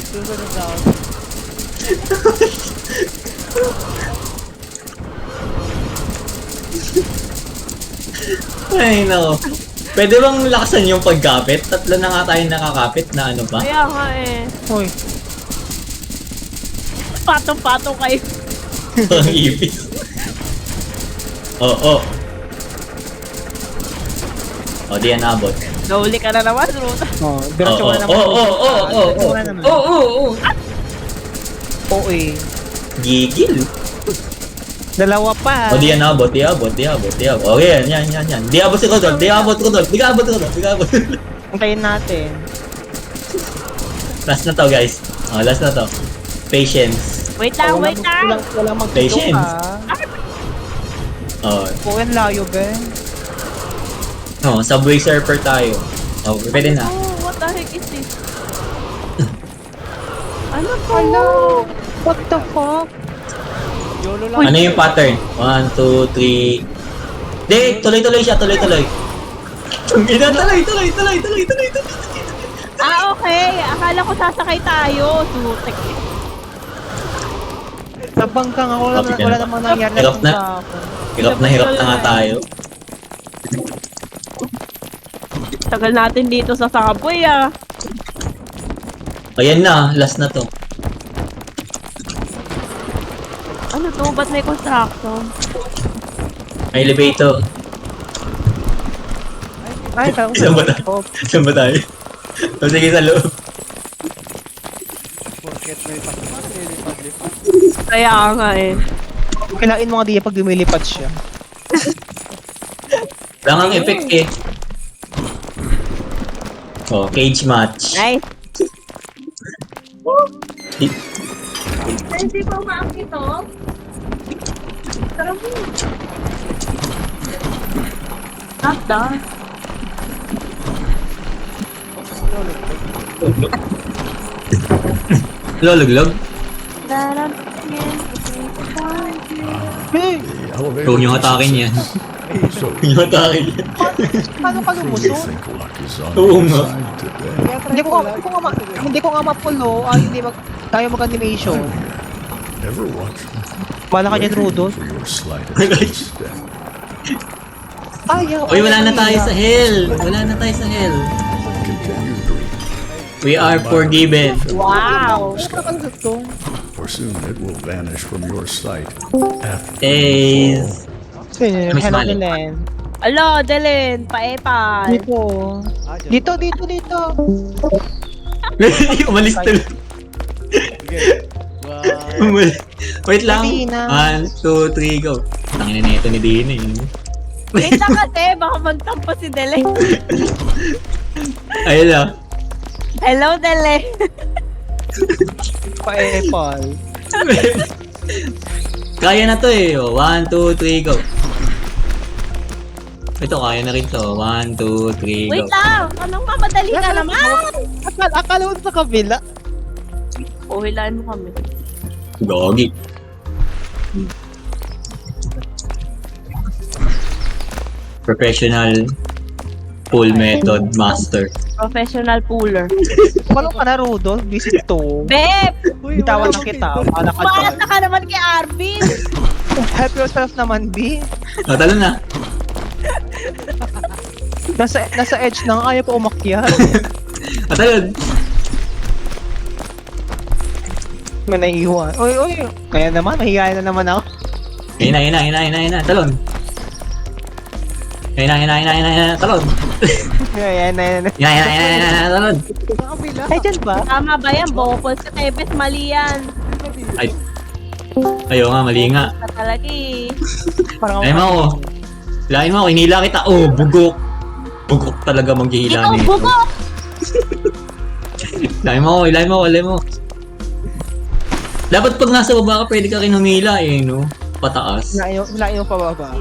Susunod na ako. Ay, nako. Pwede bang lakasan yung pagkapit? Tatlo na nga tayo nakakapit na ano ba? Kaya nga eh. Hoy, Patong-patong kayo. Ang ipis. Oo. O, di yan nabot. Nahuli ka na naman, Ruta. diretso Oo, na naman. Diretso na naman. Oo. Oo eh. Gigil. Dalawa pa. O, di yan nabot. Di abot. O, yan. Di abot si Rodolph. Di abot. Antayin natin. Last na to, guys. O, last na to. Patience. Wait lang. Wala magtulong Patience. ka. O, Puwen layo, Ben. Subway Surfer tayo. O, pwede na. Oh, what the heck is this? Ano to? Hello. What the fuck? YOLO lang. Ano yung pattern? 1, 2, 3. Di, tuloy siya. Tuloy. Tuloy. Ah, okay. Akala ko sasakay tayo. Sutek. Sa bangkang ako, Okay, wala na. namang nangyari Hirap na. sa akin. Hirap na nga tayo. Tagal natin dito sa Subway, ah. Ayan na, last na to. Ano to? Ba't may construction? May elevator. Ay, parang Saan ba tayo? O, sige, sa loob. Porket may pagkakas, lilipad-lipad. Kaya nga eh. Kilain mo nga diya pag lumilipad siya. Lang ang effect eh. Oh, cage match. Nice. Di- Hindi pa umaakit to? Tara mo. Not done. Luluglog? Hey! The elevator Huwag niyong atakin yan. So, Huwag niyong atakin yan. Paano ka you lumusot? think luck is on Oo your nga. side today? Hindi ko nga mapulo. Hindi kaya mag-animation. Never watch Bala ka dyan, Rudolph. for your slightest misstep. Ayaw. Uy, wala na tayo sa hell. Hell. Continue dreaming, We are forgiven. Wow. for soon it will vanish from your sight. After Days. Miss Hello, Mali. Delen. Alo, Delen. Paepal. Dito. Dito. Umalis tuloy. Sige. Wow. Wait lang. Dina. 1, 2, 3, go. Tangina na ito ni Dina eh. Wait lang kasi, baka magtampo si Dele. Ayun na. Hello, Dele. Pa-epal. Kaya na to eh. 1, 2, 3, go. Ito, kaya na rin to. 1, 2, 3, go. Wait lang. Anong mamadali ka naman? Akala mo sa kabila. O, hilaan mo kami. Gogi. Professional pull method master. Professional puller. Paano ka na, Rudolph? Visit to. Beb! Bitawan na kita. Paano ka dyan? Umaasa ka naman kay Arvin. Help yourself naman, B. O, talo na. Nasa edge na nga, ayaw pa umakyat. O, talo. May naiiwan. Uy. Kaya naman, mahihayin na naman ako. Ayun na. Talon. Ayun na. Talon. Ayan. Talon. Ay, dyan ba? Tama ba yan? Bopol sa Tebes. Mali yan. Ayaw nga, mali nga. Ka talaga eh. Parang Ay mo ako. Hilahin mo ako. Hinila kita. Oh, bugok. Bugok talaga Ikaw, maghihila nito. bugok! Hilahin mo ako. Dapat pag nasa baba ka, pwede ka rin humila eh, no? Pataas. Layo pa baba.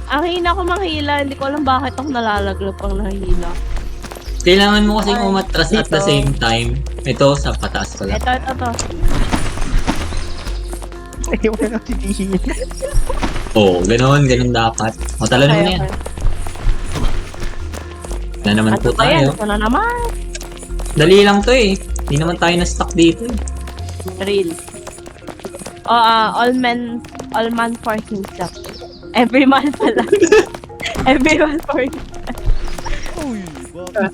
Ang hina ko manghila. Hindi ko alam bakit ako nalalaglag pang nahihila. Kailangan mo kasing umatras at the same time. Ito, sa pataas pala. Ito. Naiwan na si Dihin. Oo, ganun dapat. O, talo naman na yan. Na naman po Ano ba yan? tayo. Ito na naman. Dali lang to eh. Hindi naman tayo na-stuck dito eh. Real. All man for himself. Every man pala. Every man for himself. Uy, bakit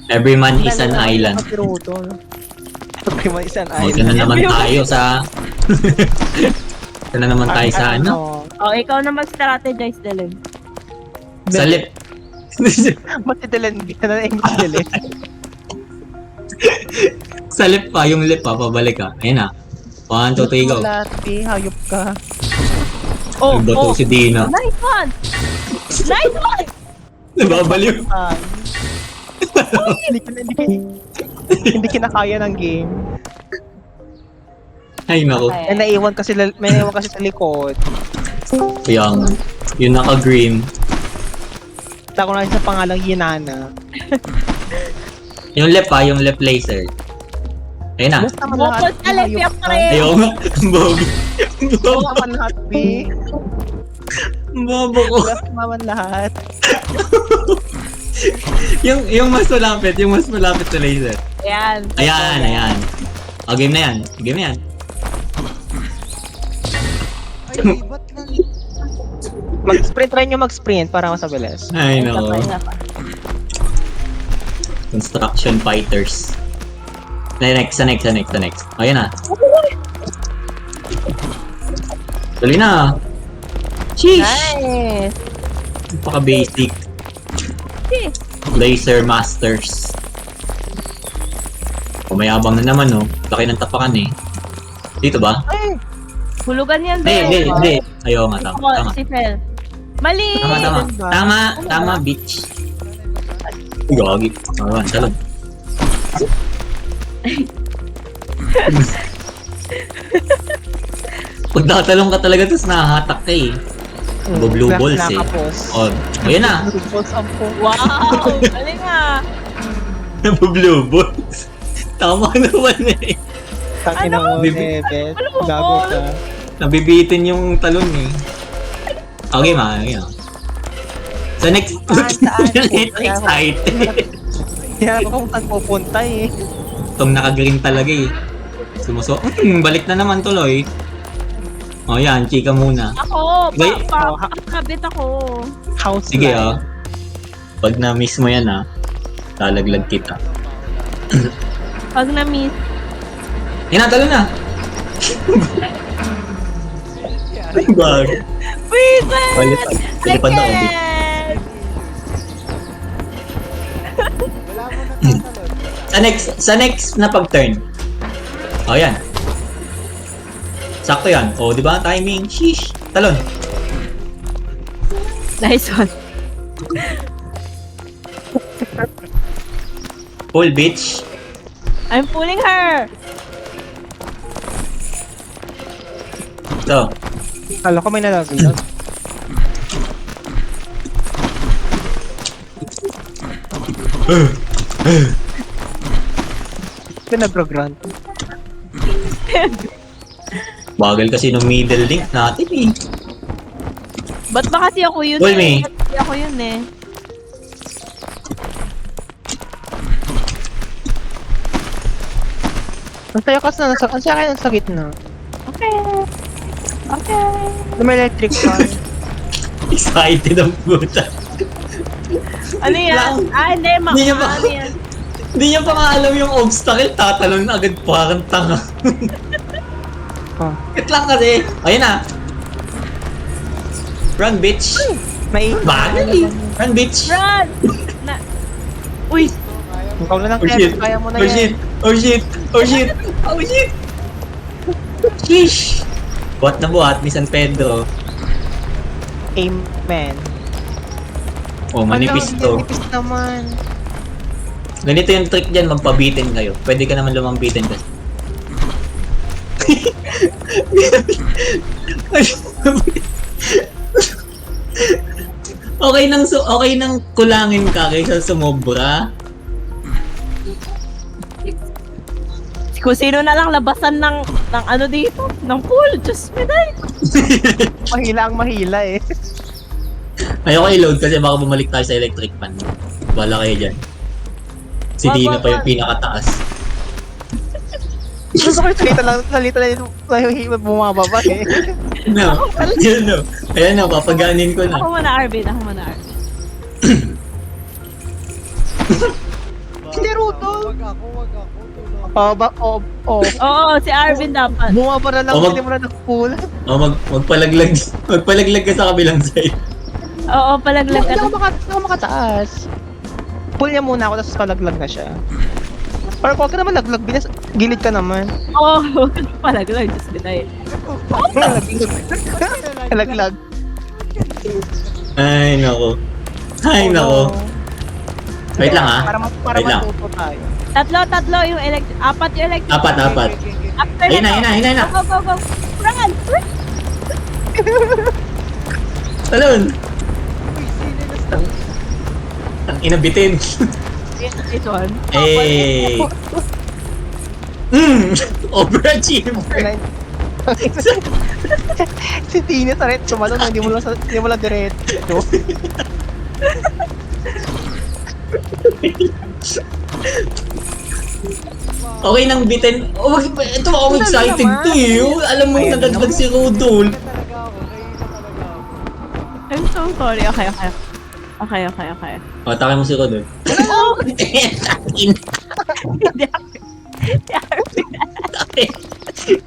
Every man is an island. Si Rudolph. Every man is an O, ito na island. naman tayo sa... ito na naman tayo sa ano? Ikaw naman strategize, Dylan. Sa lip. Matidalan ka na English dili. Sa lip pa, yung lip pa, pabalik ka. Ayun na. 1, 2, 3, go. Lati, hayop ka. Yung bato si Dina. Nice one! Nice one! Nababaliw. Hindi kinakaya ng game. Ay, naku. May naiwan kasi sa likod. Yung naka-green. Kita ko na sa pangalang Yinana. Yung lip pa, yung lip laser. Ayun na. Basta naman Bukod lahat, sa left hayop yung ka. pre. Ayaw nga. Ang bobo. Basta naman lahat, B. Ang bobo ko. Basta naman lahat. yung mas malapit sa laser. Ayan. Ayan. O, game na yan. Ay, ba't lang? Mag-sprint, try nyo mag-sprint para mas mabilis. Ay, no. Isa pa. Construction fighters. Sa next. O, yan na. Tuloy na. Sheesh! Nice. Napaka-basic. Laser Masters. O, mayabang na naman, no? Laki ng tapakan, eh. Dito ba? Ay! Hulugan yan, Hindi. Ayaw nga, tama. Si Fel. Mali! Tama, bitch. Gagi. Awan, talon. Pag nakatalong ka talaga, tapos nahahatak ka eh. Blue balls eh. O, ayan na. Blue balls ang po. Wow! Galing nga! Blue balls. Tama naman eh. Takin Ano? mo, Nebet. Blue Gago ball? ka. Nabibitin yung talon eh. Okay, okay. Sa next... excited. Hindi ako kung saan pupunta eh. Itong naka-green talaga eh. Balik na naman tuloy. O yan, chika muna. Ako! Wait. Kabit ako. House Sige life. Pag na-miss mo yan lalaglag kita. Pag na-miss. Yan na, talo na! Bag. Prison! Palipad na ulit. Wala mo nagtatalon. Sa next na pag-turn. O yan. Sakto yan. O, di ba? Timing. Sheesh. Talon. Nice one. Pull, bitch. I'm pulling her. Ito. Kala ko may nalaglag. Pinag-grant. Bagal kasi ng middle link natin eh. Ba't ba kasi ako yun Pull me. Ba't kasi ako yun eh? Ang saya kasi na, ang saya kayo nasa gitna. Okay. Okay. May electric fan. Excited ang puta. Ano yan? Lang. Hindi. Hindi niya ba- Ano yan? Hindi niya pa nga alam yung obstacle, tatalon na agad parang tanga. Oh. Wait lang kasi. Ayun na. Run, bitch. May... Bagal eh. Run, bitch. Run! Na... Uy! Ikaw na lang Oh shit. kaya mo na Oh yan. shit. Oh shit. Oh shit. Oh shit. Sheesh. Buhat na buhat ni San Pedro. Amen. Oh, manipis Ano, to. manipis naman. Ganito yung trick dyan, magpabitin kayo. Pwede ka naman lumambitin kasi. okay nang kulangin ka kaysa sumobra. Kung sino na lang labasan ng ano dito, ng pool, just minay. Mahila ang mahila eh. Ayoko i-load kasi baka bumalik tayo sa electric fan. Wala kayo dyan. Si Wag, Dina wag, pa yung wag. pinakataas. Gusto ko yung salita lang bumababa eh. No. Yun no. Ayan no, papaganin ko na. Ako muna, Arvin. Ako muna, Arvin. Hindi, Ruto. Wag ako, tulong. Oo, si Arvin dapat. Bumaba na lang, Oh, mag- hindi mo na nag-pull. O magpalaglag ka sa kabilang side. Oo, palaglag ka. Hindi ako makataas. Pull niya muna ako, tapos palaglag na siya. Pero huwag ka naman laglag, gilid ka naman. Oo, palaglag, just minay. Laglag. Ay nako. Ay nako. Wait lang ah. Para Wait lang. matuto tayo. Tatlo yung electric. Apat yung electric. Apat. After Ayun na. Go. Run! Talon. Ang inabitin. This one. Eh. Overachieve. Si Tina sa red, tumalon, hindi mo lang diretso. Okay nang bitin. Oh, ito ako excited to eh. Oh, alam mo yung nadagdag si Rodol. Talaga ako, nahihila talaga ako. I'm so sorry. Okay. O, takay mo si Rodol.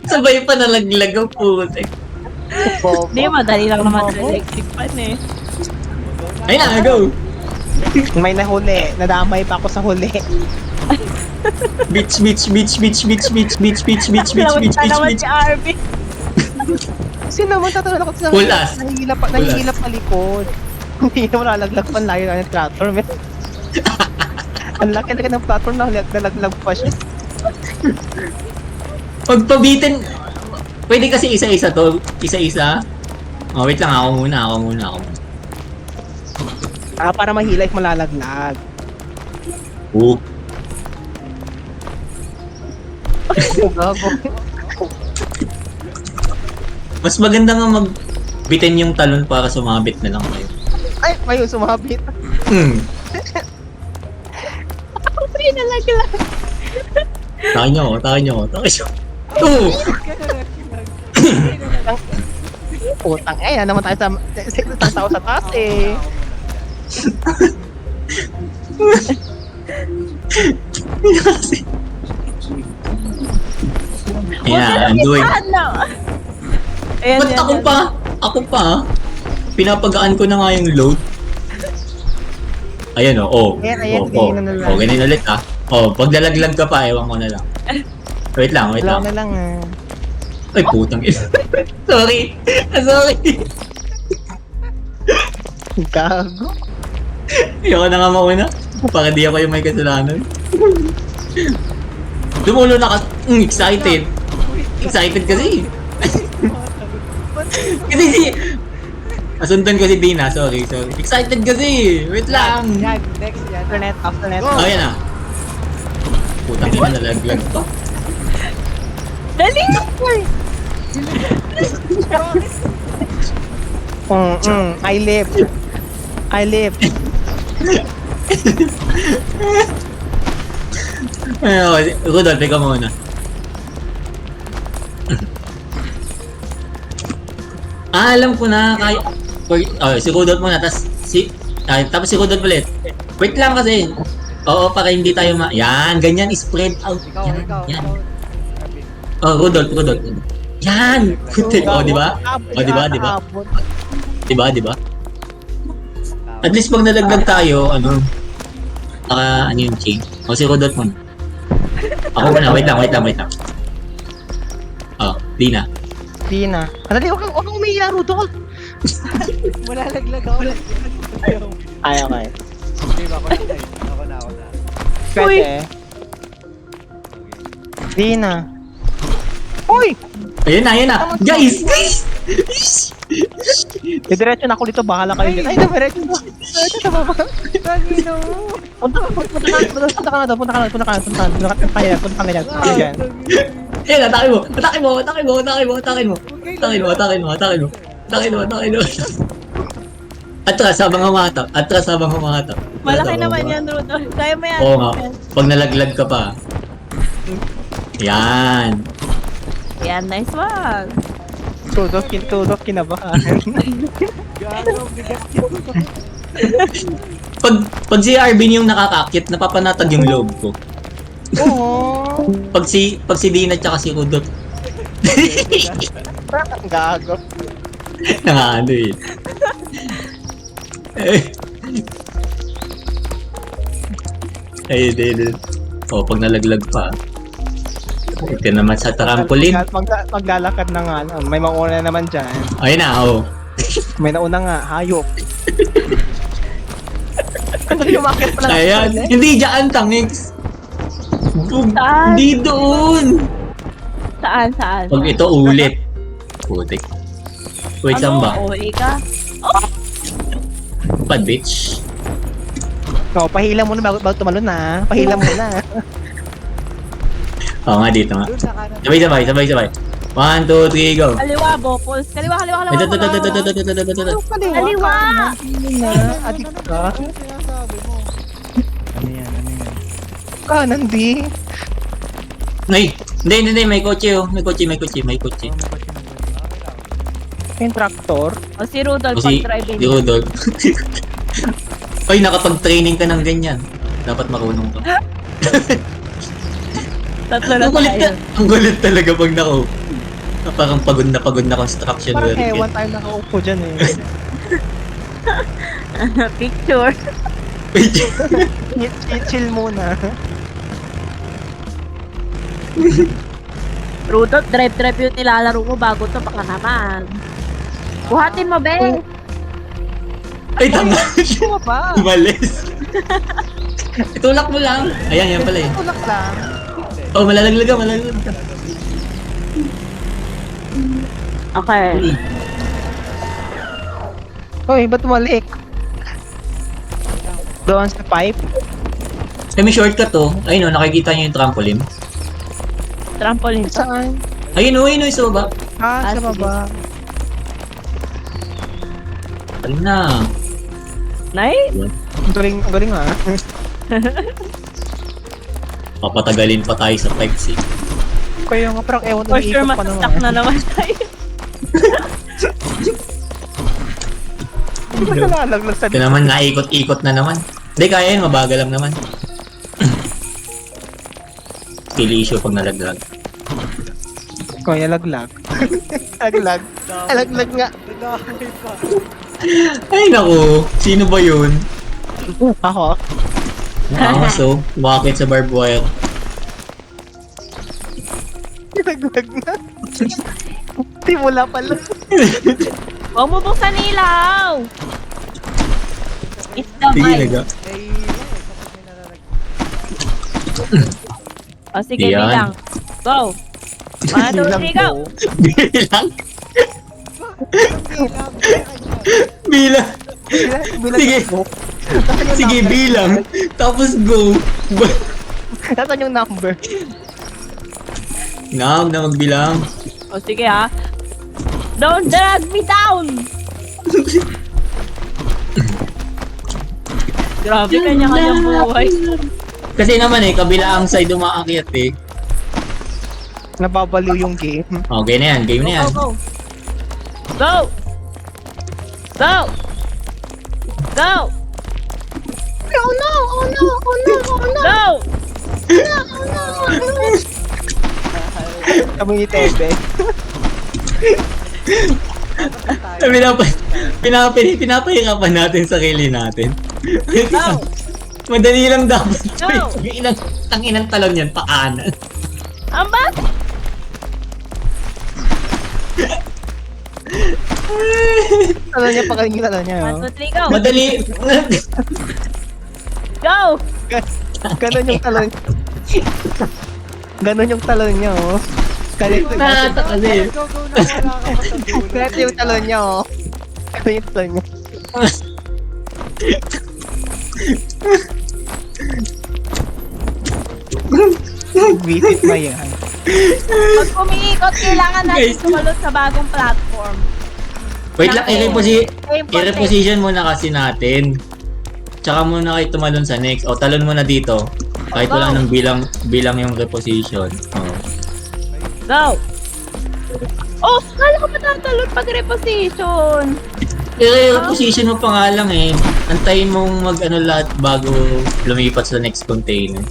Sabay pa nalaglag ang putik. Hindi, madali lang naman sa electric fan eh. Ayun na, go. May nahuli, nadamay pa ako sa huli. Bitch. Naman si Arvin. Sino naman tatanong ako sa Pull us. nahihilap pa likod. Hindi na malalaglag pa, layo na yung platform eh. Ang laki ng platform na nalaglag pa siya. Pagpabitin. Pwede kasi isa-isa to. Isa-isa. Oh, wait lang. Ako muna. Para mahila if malalaglag. Oh. Gago. Mas maganda nga magbitin yung talon para sumabit na lang kayo. Ay, may sumabit. Ako rin nalaglag. Takin nyo ako. Oh! Putang naman tayo sa tao sa taas eh. Yeah, I'm doing. Ayan, Ba't ako pa? Pinapagaan ko na nga yung load. Ayan o. Ayan, ganyan na lang. Ganyan ulit ah. Pag lalaglag ka pa, ewan ko na lang. Wait lang. Wala na lang Ay, putang ina. Sorry. Sorry. Gago. Ayoko na nga mauna. Para di ako yung may kasalanan. Dumulo na ka. Excited. Excited kasi. Kasi si... Nasundan ko si Dina. Sorry. Excited kasi. Wait lang. Yan, next yan. After net. Oh, yan na. Putang ina, nalaglag pa. Dali! I live. Ay, Rudolph, ikaw muna. Alam ko na. Si Rudolph muna, tapos si Rudolph ulit. Wait lang kasi. Oo, para hindi tayo Yan, ganyan, spread out. Yan. Oh, Rudolph. Yan! Putik. Oh, di ba? Oh, di ba? Di ba? At least pag nalaglag tayo, ano yung chain? O, si Rudolph muna. Ako muna, wait lang. Oh, Dina. Dali, huwag kang umiiyak, Rudolph. Wala laglag ako. Ay, okay. Okay, ako na. Pwede. Dina. Uy! Ayun na. Guys! Diretso na ako dito, bahala kayo dyan. Ay, diretso na. Diretso na baba. Tangino. Punta ka na. Punta ka na. Diyan. Ayun, atake mo. Atras habang humahatap. Malaki naman yan, Rudolph. Kaya mo yan. Oo nga. Pag nalaglag ka pa. Yan. Yan, nice one. Tudok kinabahan. Gago, bigat yun. Pag si Arvin yung nakakakit, napapanatag yung loob ko. Oo. Pag si Dina tsaka si Rudolph, Gago. nangano eh. Ayun. Oh, pag nalaglag pa. Ito naman sa trampoline. Maglalakad na nga. May mauna naman dyan. Ayun na, oh. May nauna nga. Hayop. Ano yung umakit pa lang? Ayan. Hindi dyan, tangix. Saan? Hindi doon. Saan? Pag ito ulit. Putik. Wait, saan ba? Uli ka? Pad, bitch. So, pahila muna bago tumalon na. Pahila muna. Oo nga, dito nga. Doon sa kanan. Sabay. 1, 2, 3, go. Kaliwa, Bopos. Kaliwa. Ito. Kaliwa! Adik ka. Ano sinasabi mo? Ano yan? Kanan, di. Ay, hindi, may kotse oh. May kotse. Yung tractor. O si Rudolph, O si pag-driving. Rudolph. Ay, nakapag-training ka ng ganyan. Dapat marunong ka. Tatlo na tayo. Ang gulit talaga pag parang pagod na construction Parang worker. ewan tayo nakaupo dyan eh. Picture. Chill muna. Rudolph, drive yung nilalaro mo bago to, baka naman. Buhatin mo, be. Ay, tanga. Ano ba? Umalis. Itulak mo lang. Ayan, yan pala eh. Tulak lang. Oh, malalaglag ka. Okay. Hoy, ba't tumalik? Doon sa pipe? May shortcut to. Ayun oh, nakikita niyo yung trampoline. Trampoline to. Saan? Ayun oh, isa ba? Sa sige. baba. Ayun na. Nice. Ang galing nga. Papatagalin pa tayo sa pipes eh. Kaya nga parang ewan For sure, umiikot pa matatak na naman tayo. Hindi ko nalalaglag sa Ito naman, naikot-ikot na naman. Hindi, kaya yun, mabagal lang naman. Skill issue pag nalaglag. Kaya laglag. Laglag nga. Dadamay pa. Ay naku, sino ba yun? Ako. Angas oh, bakit sa barbed wire? Ito Nalaglag na. Simula pala. Huwag mo buksan ilaw! It's the Sige, vibe. naga. Nahihilo eh kapag may nalalag. O sige, Yan. bilang. Go! 1, 2, 3, go! Bilang. Bilang, Bilang. Bilang Sige. go. Nasaan yung Sige, number? bilang. Tapos go. Nasaan yung number? Na magbilang. O sige ha. Don't drag me down! Grabe kanya-kanyang buhay. Kasi naman kabila ang side umaakyat eh. Nababaliw yung game. Okay na yan, game na yan. Go, go! Go! Go! Oh no! Oh no! Oh no! Oh no! Go! Kami ni Tebe. Pinapahirapan natin sarili natin. Go! Madali lang dapat. Go! Tanginang talon yan, paanan. Ambas! Talo niya pa kayo talo niya. 1, 2, 3, go! Madali. Go! Ganon yung talon. Ganon yung talon niya, oh. Ganon Nakata kasi. Go, go na, wala ka pa sa dulo. yung talon niya, oh. Ganon yung talon niya. Visit na yan. Pag umiikot, kailangan natin Guys. sumalot sa bagong platform. Wait lang, Important. i-reposition muna kasi natin. Tsaka muna kayo tumalon sa next. O, talon muna dito. Kahit wala nang bilang yung reposition. Oh. Go! Oh, kala ko matatalon pag reposition. I-reposition mo pa nga lang eh. Antayin mong mag-ano lahat bago lumipat sa next container.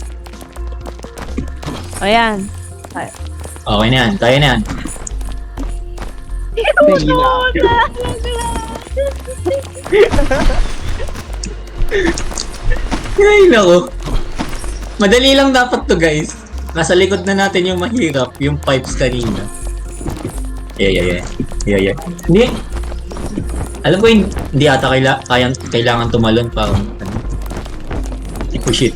Ayan. Okay na yan, kaya na yan. Ay, nako. Madali lang dapat to, guys. Nasa likod na natin yung mahirap, yung pipes kanina. Yeah. Hindi. Alam ko hindi ata kailangan tumalon para ano. Oh shit.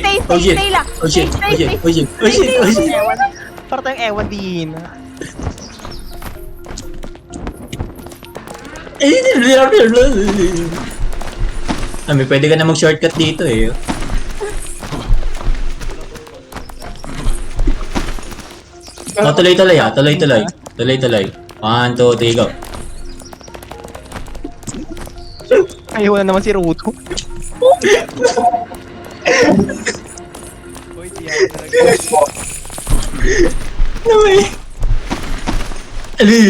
Stay lang. Para tayong ewan din. May pwede ka na mag-shortcut dito eh. Oh, tuloy-tuloy ah. Tuloy-tuloy. 1, 2, 3, go. Ayaw na naman si Ruto. Uy, di ako talaga. Namay. Ali.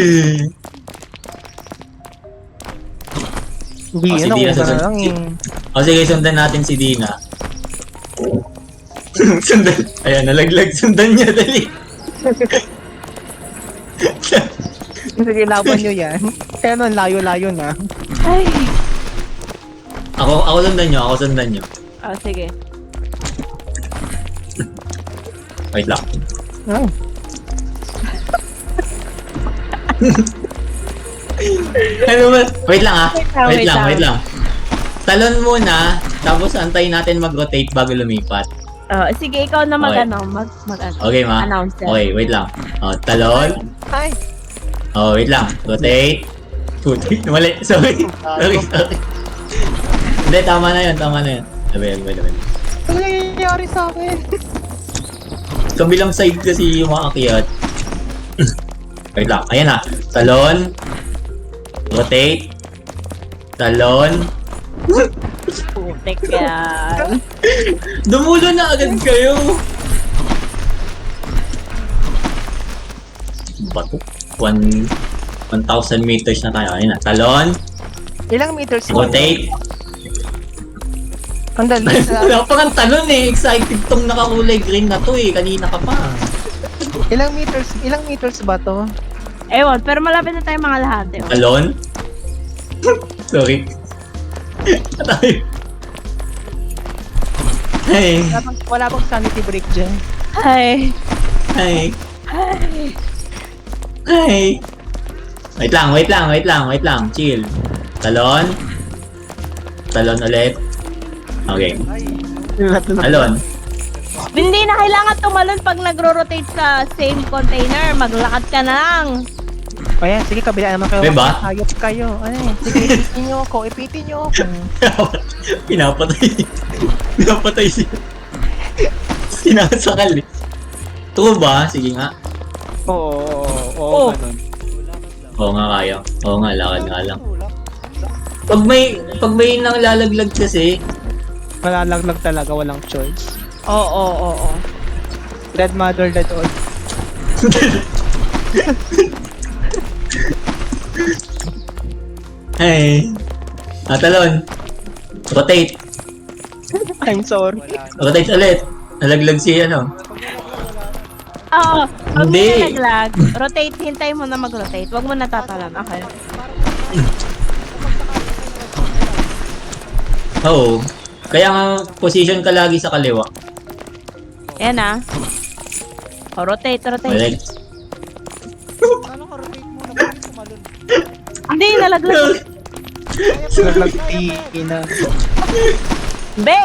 Hindi, Oh, si ano Dina ko sa- na lang eh. O sige, sundan natin si Dina. Sundan. Ayan, nalaglag. Sundan niya, dali. Sige, laban nyo yan. Kaya nun, layo-layo na. Ay. Ako sundan niyo. Oh, sige. Wait lang. Oh. Ano ba? Wait lang ah. Wait lang. Wait lang. Talon muna, tapos antayin natin mag-rotate bago lumipat. Sige, ikaw na Okay. Okay, ma. Announce. Okay, wait lang. Talon. Ay! Wait lang. Rotate. Puti. Mali. Sorry. Hindi, tama na yun. Wait. Ano nangyayari sa akin? Kabilang side kasi yung maakyat. Wait lang. Ayan na. Talon. Rotate. Talon. Putek yan. Dumulo na agad kayo. Bato. 1,000 meters na tayo. Ayun na. Talon. Ilang meters mo? Rotate. Ang dali sa... Wala pa kang talon eh. Excited tong nakakulay green na to eh. Kanina ka pa. Ilang meters ba to? Ewan, pero malapit na tayo mga lahat eh. Talon. Sorry. Atay. Ay. Wala bang sanity break dyan? Ay. Ay. Ay. Wait lang. Chill. Talon. Talon ulit. Okay. Talon. Hindi na kailangan tumalon pag nagro-rotate sa same container. Maglakad ka na lang. O yan, sige, kabila naman kayo. Diba? Hayop kayo. Ano eh, sige, ipitin nyo ako. Pinapatay siya. Sinasakal eh. True ba? Sige nga. Oo, ganun. Oo nga kaya. Oo nga, lakad nga lang. Pag may nang lalaglag kasi, Malalaglag talaga, walang choice. Oo. Dead mother, dead all. ay. Talon. Rotate. I'm sorry. Rotate ulit. Nalaglag si ano. Oo. Pag Hindi. may nalaglag, rotate. Hintay mo na mag-rotate. Huwag mo natatalan. Okay. Oo. Kaya nga position ka lagi sa kaliwa. Yan ah. O, rotate. Correct. Ano ka, rotate muna bago tumalon. Hindi, nalaglag. Nalagtiki na. Be,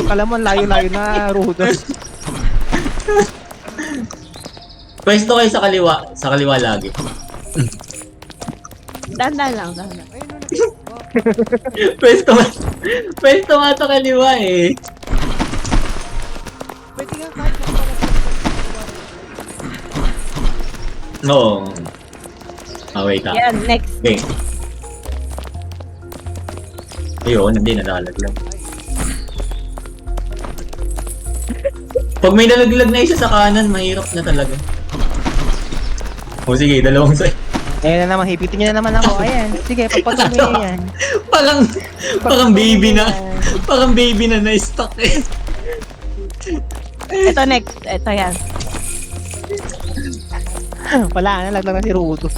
Kala mo, layo na, Rudo. Pwesto kayo sa kaliwa. Sa kaliwa lagi. Dandan lang. Ayun, Pwesto nga sa kaliwa eh. pwede nga kahit kung pala Oo. Wait ah. Yan, next. Okay. Ayun, hindi nalalaglag. Pag may nalaglag na isa sa kanan, mahirap na talaga. O sige, dalawang side. Ayan na naman, hipitin nyo na naman ako. Ayan, sige, pagpatuloy nyo yan. Parang baby na. Parang baby na na-stuck eh. Ito next. Ito yan. Wala na, laglag na si Rudo.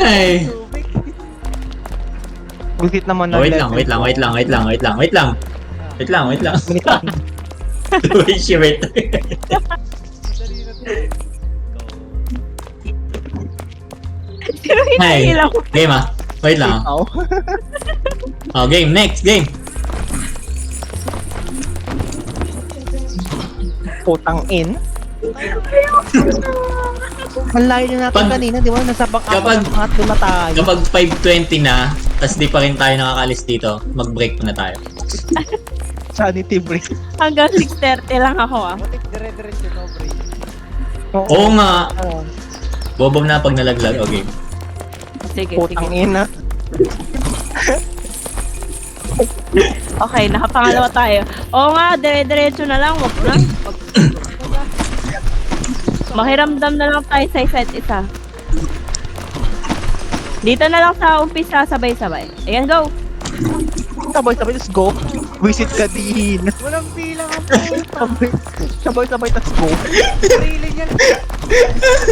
Ay. Busit naman Oh, wait lang. Wait lang. Wait, she wait. Sino Ay. hintay lang? Game ah. Wait lang. Ikaw. Oh, game. Next. Game. Putang in. Ang layo na natin Pag- kanina, di ba? Nasa Kapag- angat doon na tayo. Kapag 5:20 na, tas di pa rin tayo nakakalis dito, mag-break muna tayo. Sanity break. Hanggang 6:30 lang ako ah. Rotate dire-diretso, no break. Oo nga. Oo. Bobo na pag nalaglag. Okay. Sige. Putang ina. Okay, nakapangalawa tayo. Oo nga, dire-diretso na lang. Wag na. Makiramdam na lang tayo sa isa't isa. Dito na lang sa umpisa, sabay-sabay. Ayan, go! Sabay-sabay, let's go. Visit ka din. Walang bilang ang puta. Sabay-sabay, let's go. Sarili niyan.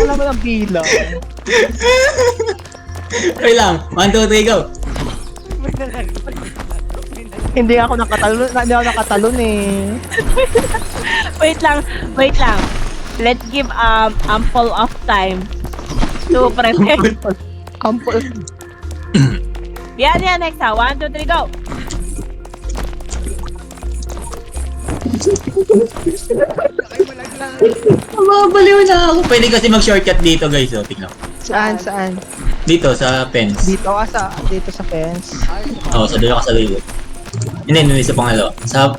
Wala mo ng bilang. Okay lang. 1, 2, 3, go. May nalaglag. Hindi ako nakatalon eh. Wait lang. Let's give ample of time to prepare. Ample. Yan, next ha. 1, 2, 3, go! Ay, malaglag. Mabaliw na ako. Pwede kasi mag-shortcut dito guys. So, tingnan. Saan? Dito sa fence. Dito sa fence. Oo, sa dulo ka sa dulo. Hindi sa pangalawa.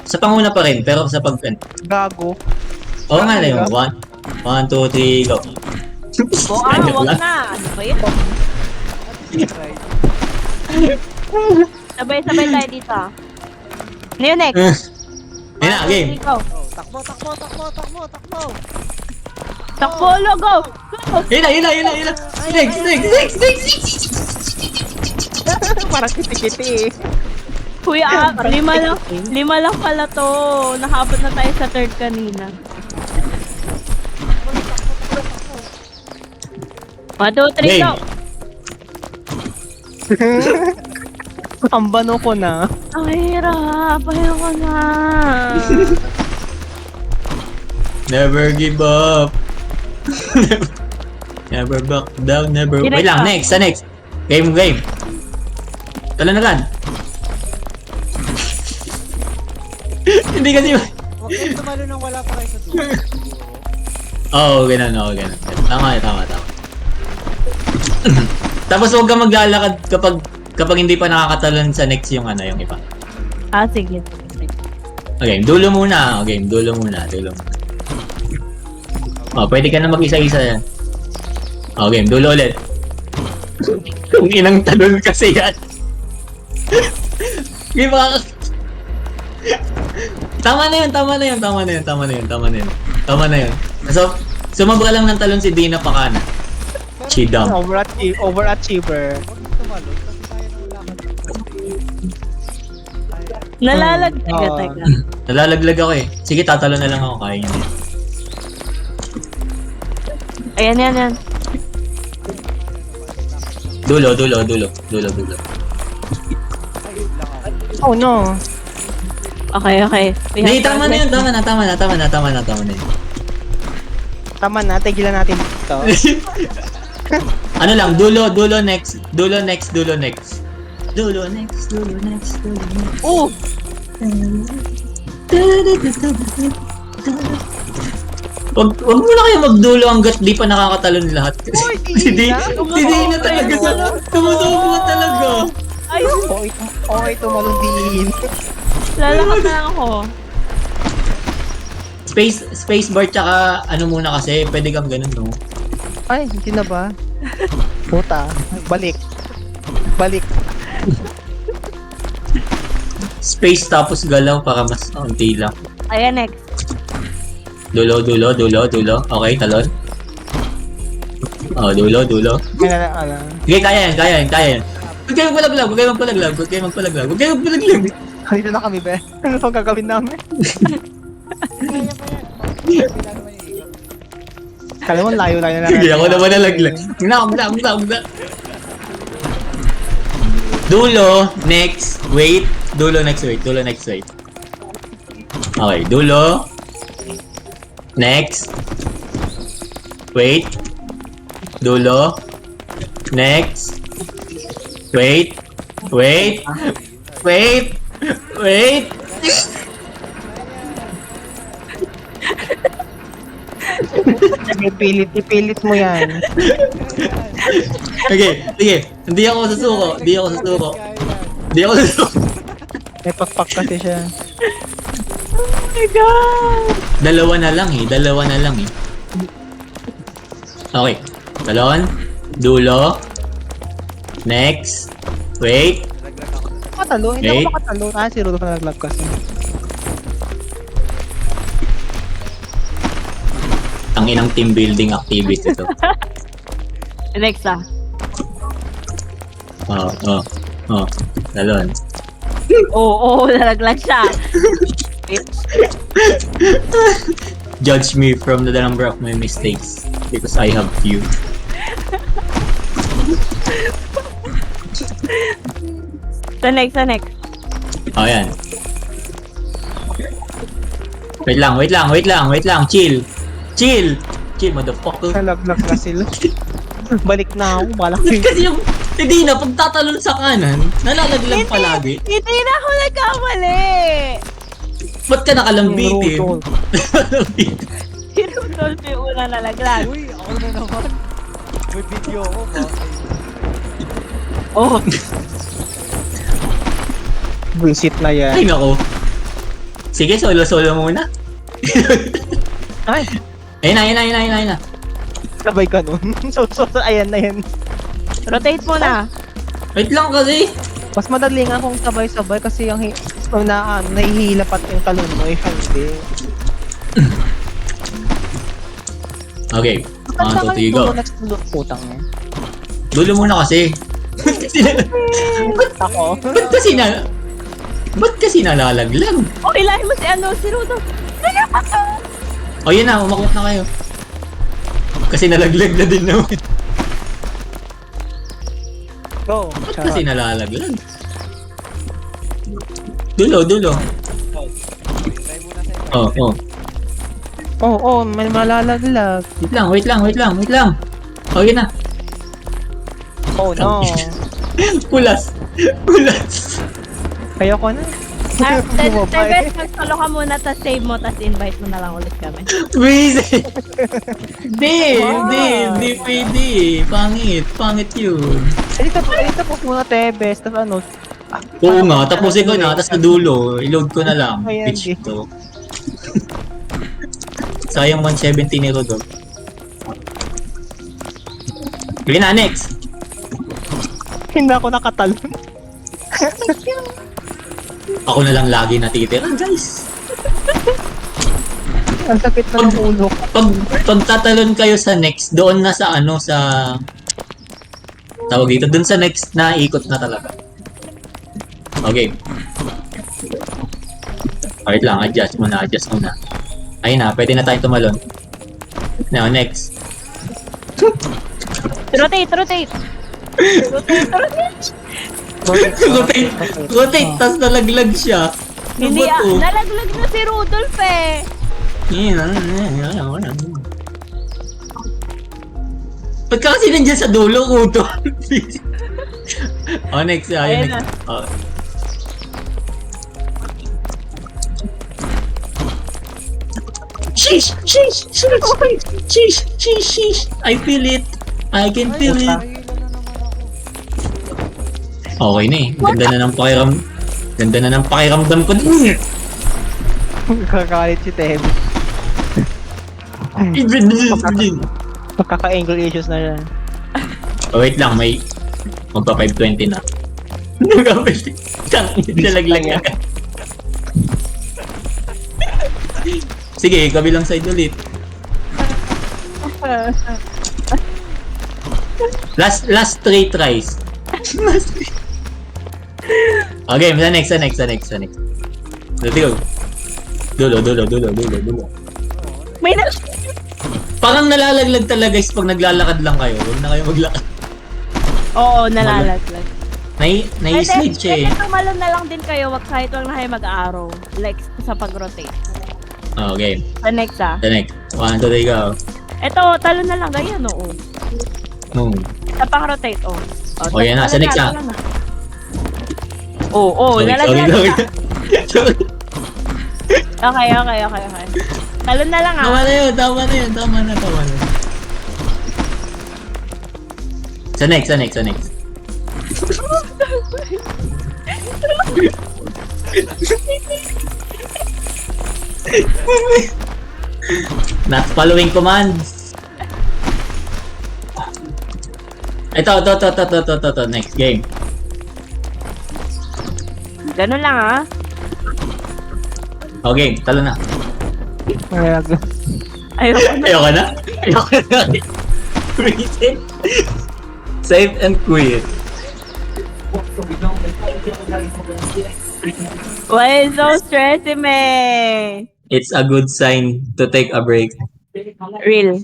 Sa panguna pa rin, pero sa pag-fence. Gago. Oo nga na yung 1, 2, 3, go. Wag na. Ano ba yun? Sabay-sabay tayo dito. Ano yun, next? Ayun na, game. 1, 2, 3, go. Oh, takbo. Takbo, lo, go! Go! Ayun na. Next. Parang kiti-kiti eh. Kuya, lima lang pala to. Nakaabot na tayo sa third kanina. 1, 2, 3, go! Ang bano ko na. Ang hirap. Ayoko na. Never give up. Never back down, never... Direct Wait lang, ka. next, sa next. Game. Tala na gan. Hindi kasi... Huwag kayo tumalo nang wala pa kayo sa dulo. Oo, ganun. Tama. Tapos huwag ka maglalakad kapag hindi pa nakakatalon sa next yung yung iba. Ah, sige. Okay, dulo muna. Oh, pwede ka na mag-isa-isa yan. Okay, dulo ulit. Kung inang talon kasi yan. Di ba? Tama na yun. So, sumabra lang ng talon si Dina Pakana. Chidam. Overachiever. Huwag nang tumalo kasi tayo nang lakad ng konti. Nalalagdag ka, Oo. teka. Nalalaglag ako eh. Sige, tatalo na lang ako. Kaya niya. Ayan. Dulo. Oh no. Okay. Hindi, tama na yun. Tama na yun. Tama na, tigilan natin dito. Ano lang, dulo next. Oh! Wag mo na kayo magdulo hanggat di pa nakakatalon lahat. Uy, Si Dina! Dina talaga tumutubo talaga. Ayun! Okay, tumalong din. Lalakad na lang ako. Space bar tsaka ano muna kasi, pwede kang ganun, no? Ay, hindi na ba? Puta, balik. Space tapos galaw para mas konti lang. Ayan, next. Dulo. Okay, talon. Oh, dulo. Ano. Sige, kaya yan. Huwag kayo magpalaglag. Dito na kami, be. Ano pang gagawin namin? Kaya pa yan. Bila naman yung ikot. Kala mo, layo na. Sige, ako naman nalaglag. Huwag. Dulo, next, wait. Dulo, next, wait. Okay, dulo. Next. Wait. Dulo. Next. Wait. Ipilit mo yan. Okay, sige. Hindi ako susuko. Kaya yan. May pakpak kasi siya. Oh my God! Dalawa na lang eh. Okay. Talon. Dulo. Next. Wait. Makatalo, hindi Okay. ako makatalo. Si Rudolph na naglag kasi. Ang inang team building activity ito. Next ah. Oh. Talon. Oo, nalaglag siya. Judge me from the number of my mistakes because I have few. Sa next. Oh, yan. Wait lang. Chill, motherfucker. Nalaglag na sila. Balik na ako, balak Ba't kasi yung hindi na pagtatalon sa kanan, nalalaglag palagi. Hindi na ako nagkamali. Ba't ka nakalambitin? Si Rudolph yung una nalaglag. Uy, ako na naman. May video ako ba? Oh, Bullshit na yan. Ay, nako. Sige, solo muna. Ay, Ayun na. sabay ka nun. So, ayan na yan. rotate mo na. Wait lang kasi. Mas madali nga kung sabay-sabay kasi yung nahihilapat yung talon mo. Hindi. Okay. 1, 2, 3, go. Putang niya. Dulo muna kasi. Ako? Ba't kasi nalalaglag? Oh, ilahin mo si Rudolph. O yun na, umakyat na kayo. Kasi nalaglag na din naman. Go. Ba't kasi nalalaglag? Dulo. Try muna sa inyo. Oh. Oo, may malalaglag. Wait lang. Okay na. Oh no. Pulas. Ayoko na. Tebes, mag-solo ka muna, tas save mo, tas invite mo na lang ulit kami. Busy. Hindi pwede. Pangit yun. Ito po muna Tebes. Tapos ano? Oo nga, tapusin ko na, tapos sa dulo, i-load ko na lang. Ayan, Bitch di. to. Sayang 170 ni Rodolfo. Sige na, next. Hindi ako nakatalon. Ako na lang lagi natitira, guys. Ang sakit na ng ulo. Pag tatalon kayo sa next, doon na sa tawag dito, doon sa next na ikot na talaga. Okay. Wait lang, adjust muna. Ayun na, pwede na tayong tumalon. Now, next. Rotate! Rotate! Rotate, tas nalaglag siya. Hindi, Ano ba to? nalaglag na si Rudolph eh. Ba't ka kasi nandiyan sa dulo, Kuto? Next. Ayun na. Sheesh! I feel it. I can feel it. Nahila na naman ako. Okay na eh. Ganda na ng pakiramdam ko. Kakalit si Tebes. Magkaka-angle issues na yan. Wait lang, may magpa 520 na. Nalaglag ka. Sige, kabilang side ulit. Last 3 tries. Okay, sa next. Let's go. Dulo. May na... Parang nalalaglag talaga guys pag naglalakad lang kayo. Huwag na kayo maglakad. Oo, nalalaglag. Nai-slide siya eh. Pwede tumalon na lang din kayo, wag kahit wag na kayo mag-arrow. Like sa pag-rotate. Okay, Sa next ah. the next. 1, 2, 3, go. Ito, talon na lang ganyan, oo. Sa pang-rotate, oh. Oh, yan na. Sa next ah. Oo, nalaglag Sorry. na. Okay. Talon na lang ah. Tama na yun. Sa next. Not following commands. Ito. Next game. Ganun lang ah. Okay, talo na. Ayoko na. Ayoko na. Reset. Save and quit. Why is so stressing me? It's a good sign to take a break. Real.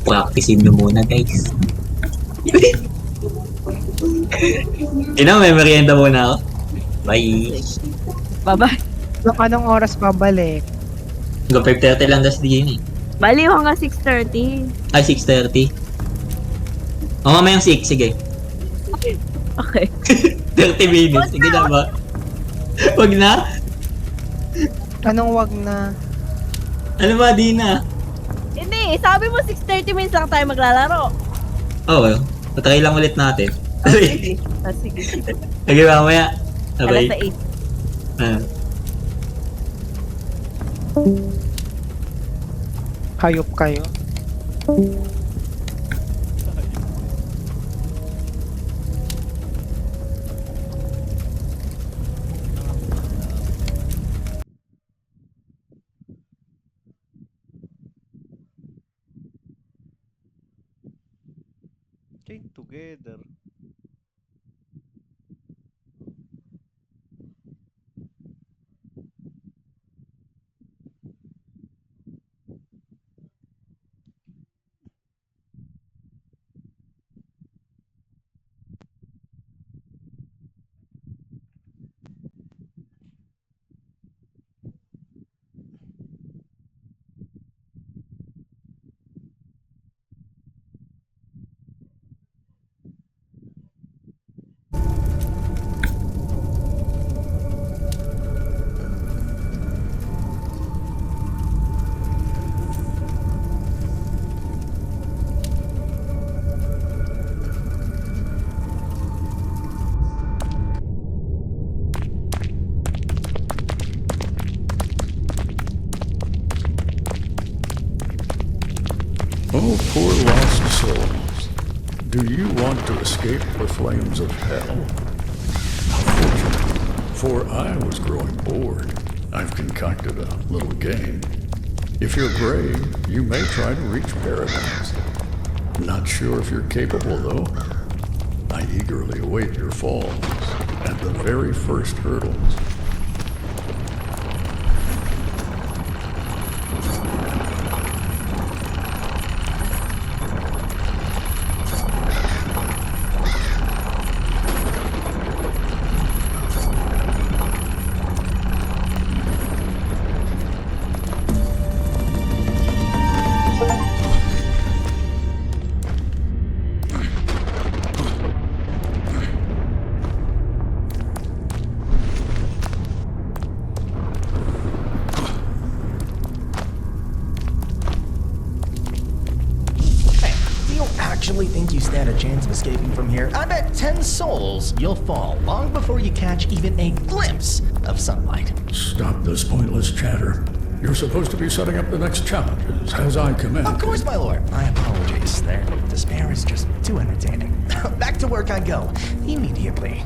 Practicein mo muna, guys. May merienda muna ako. Bye. Bye-bye. Anong oras pabalik? Go 5:30 lang das di yun eh. Baliw hanggang 6:30. Ay, 6:30. Mamayang 6, sige. Okay. 30 minutes, sige na ba? Wag na? Anong wag na? Ano ba, di na? Hindi, sabi mo 6:30 minutes lang tayo maglalaro. Oo, patry lang ulit natin. Sige. Sige, mamaya. Sabay. Alas 8. Hayop kayo. Chain together. to escape the flames of hell? Unfortunately, for I was growing bored, I've concocted a little game. If you're brave, you may try to reach paradise. Not sure if you're capable, though. I eagerly await your falls at the very first hurdles. Do you actually think you stand a chance of escaping from here? I bet 10 souls you'll fall long before you catch even a glimpse of sunlight. Stop this pointless chatter. You're supposed to be setting up the next challenges, as I command. Of course, my lord. My apologies. Their despair is just too entertaining. Back to work I go, immediately.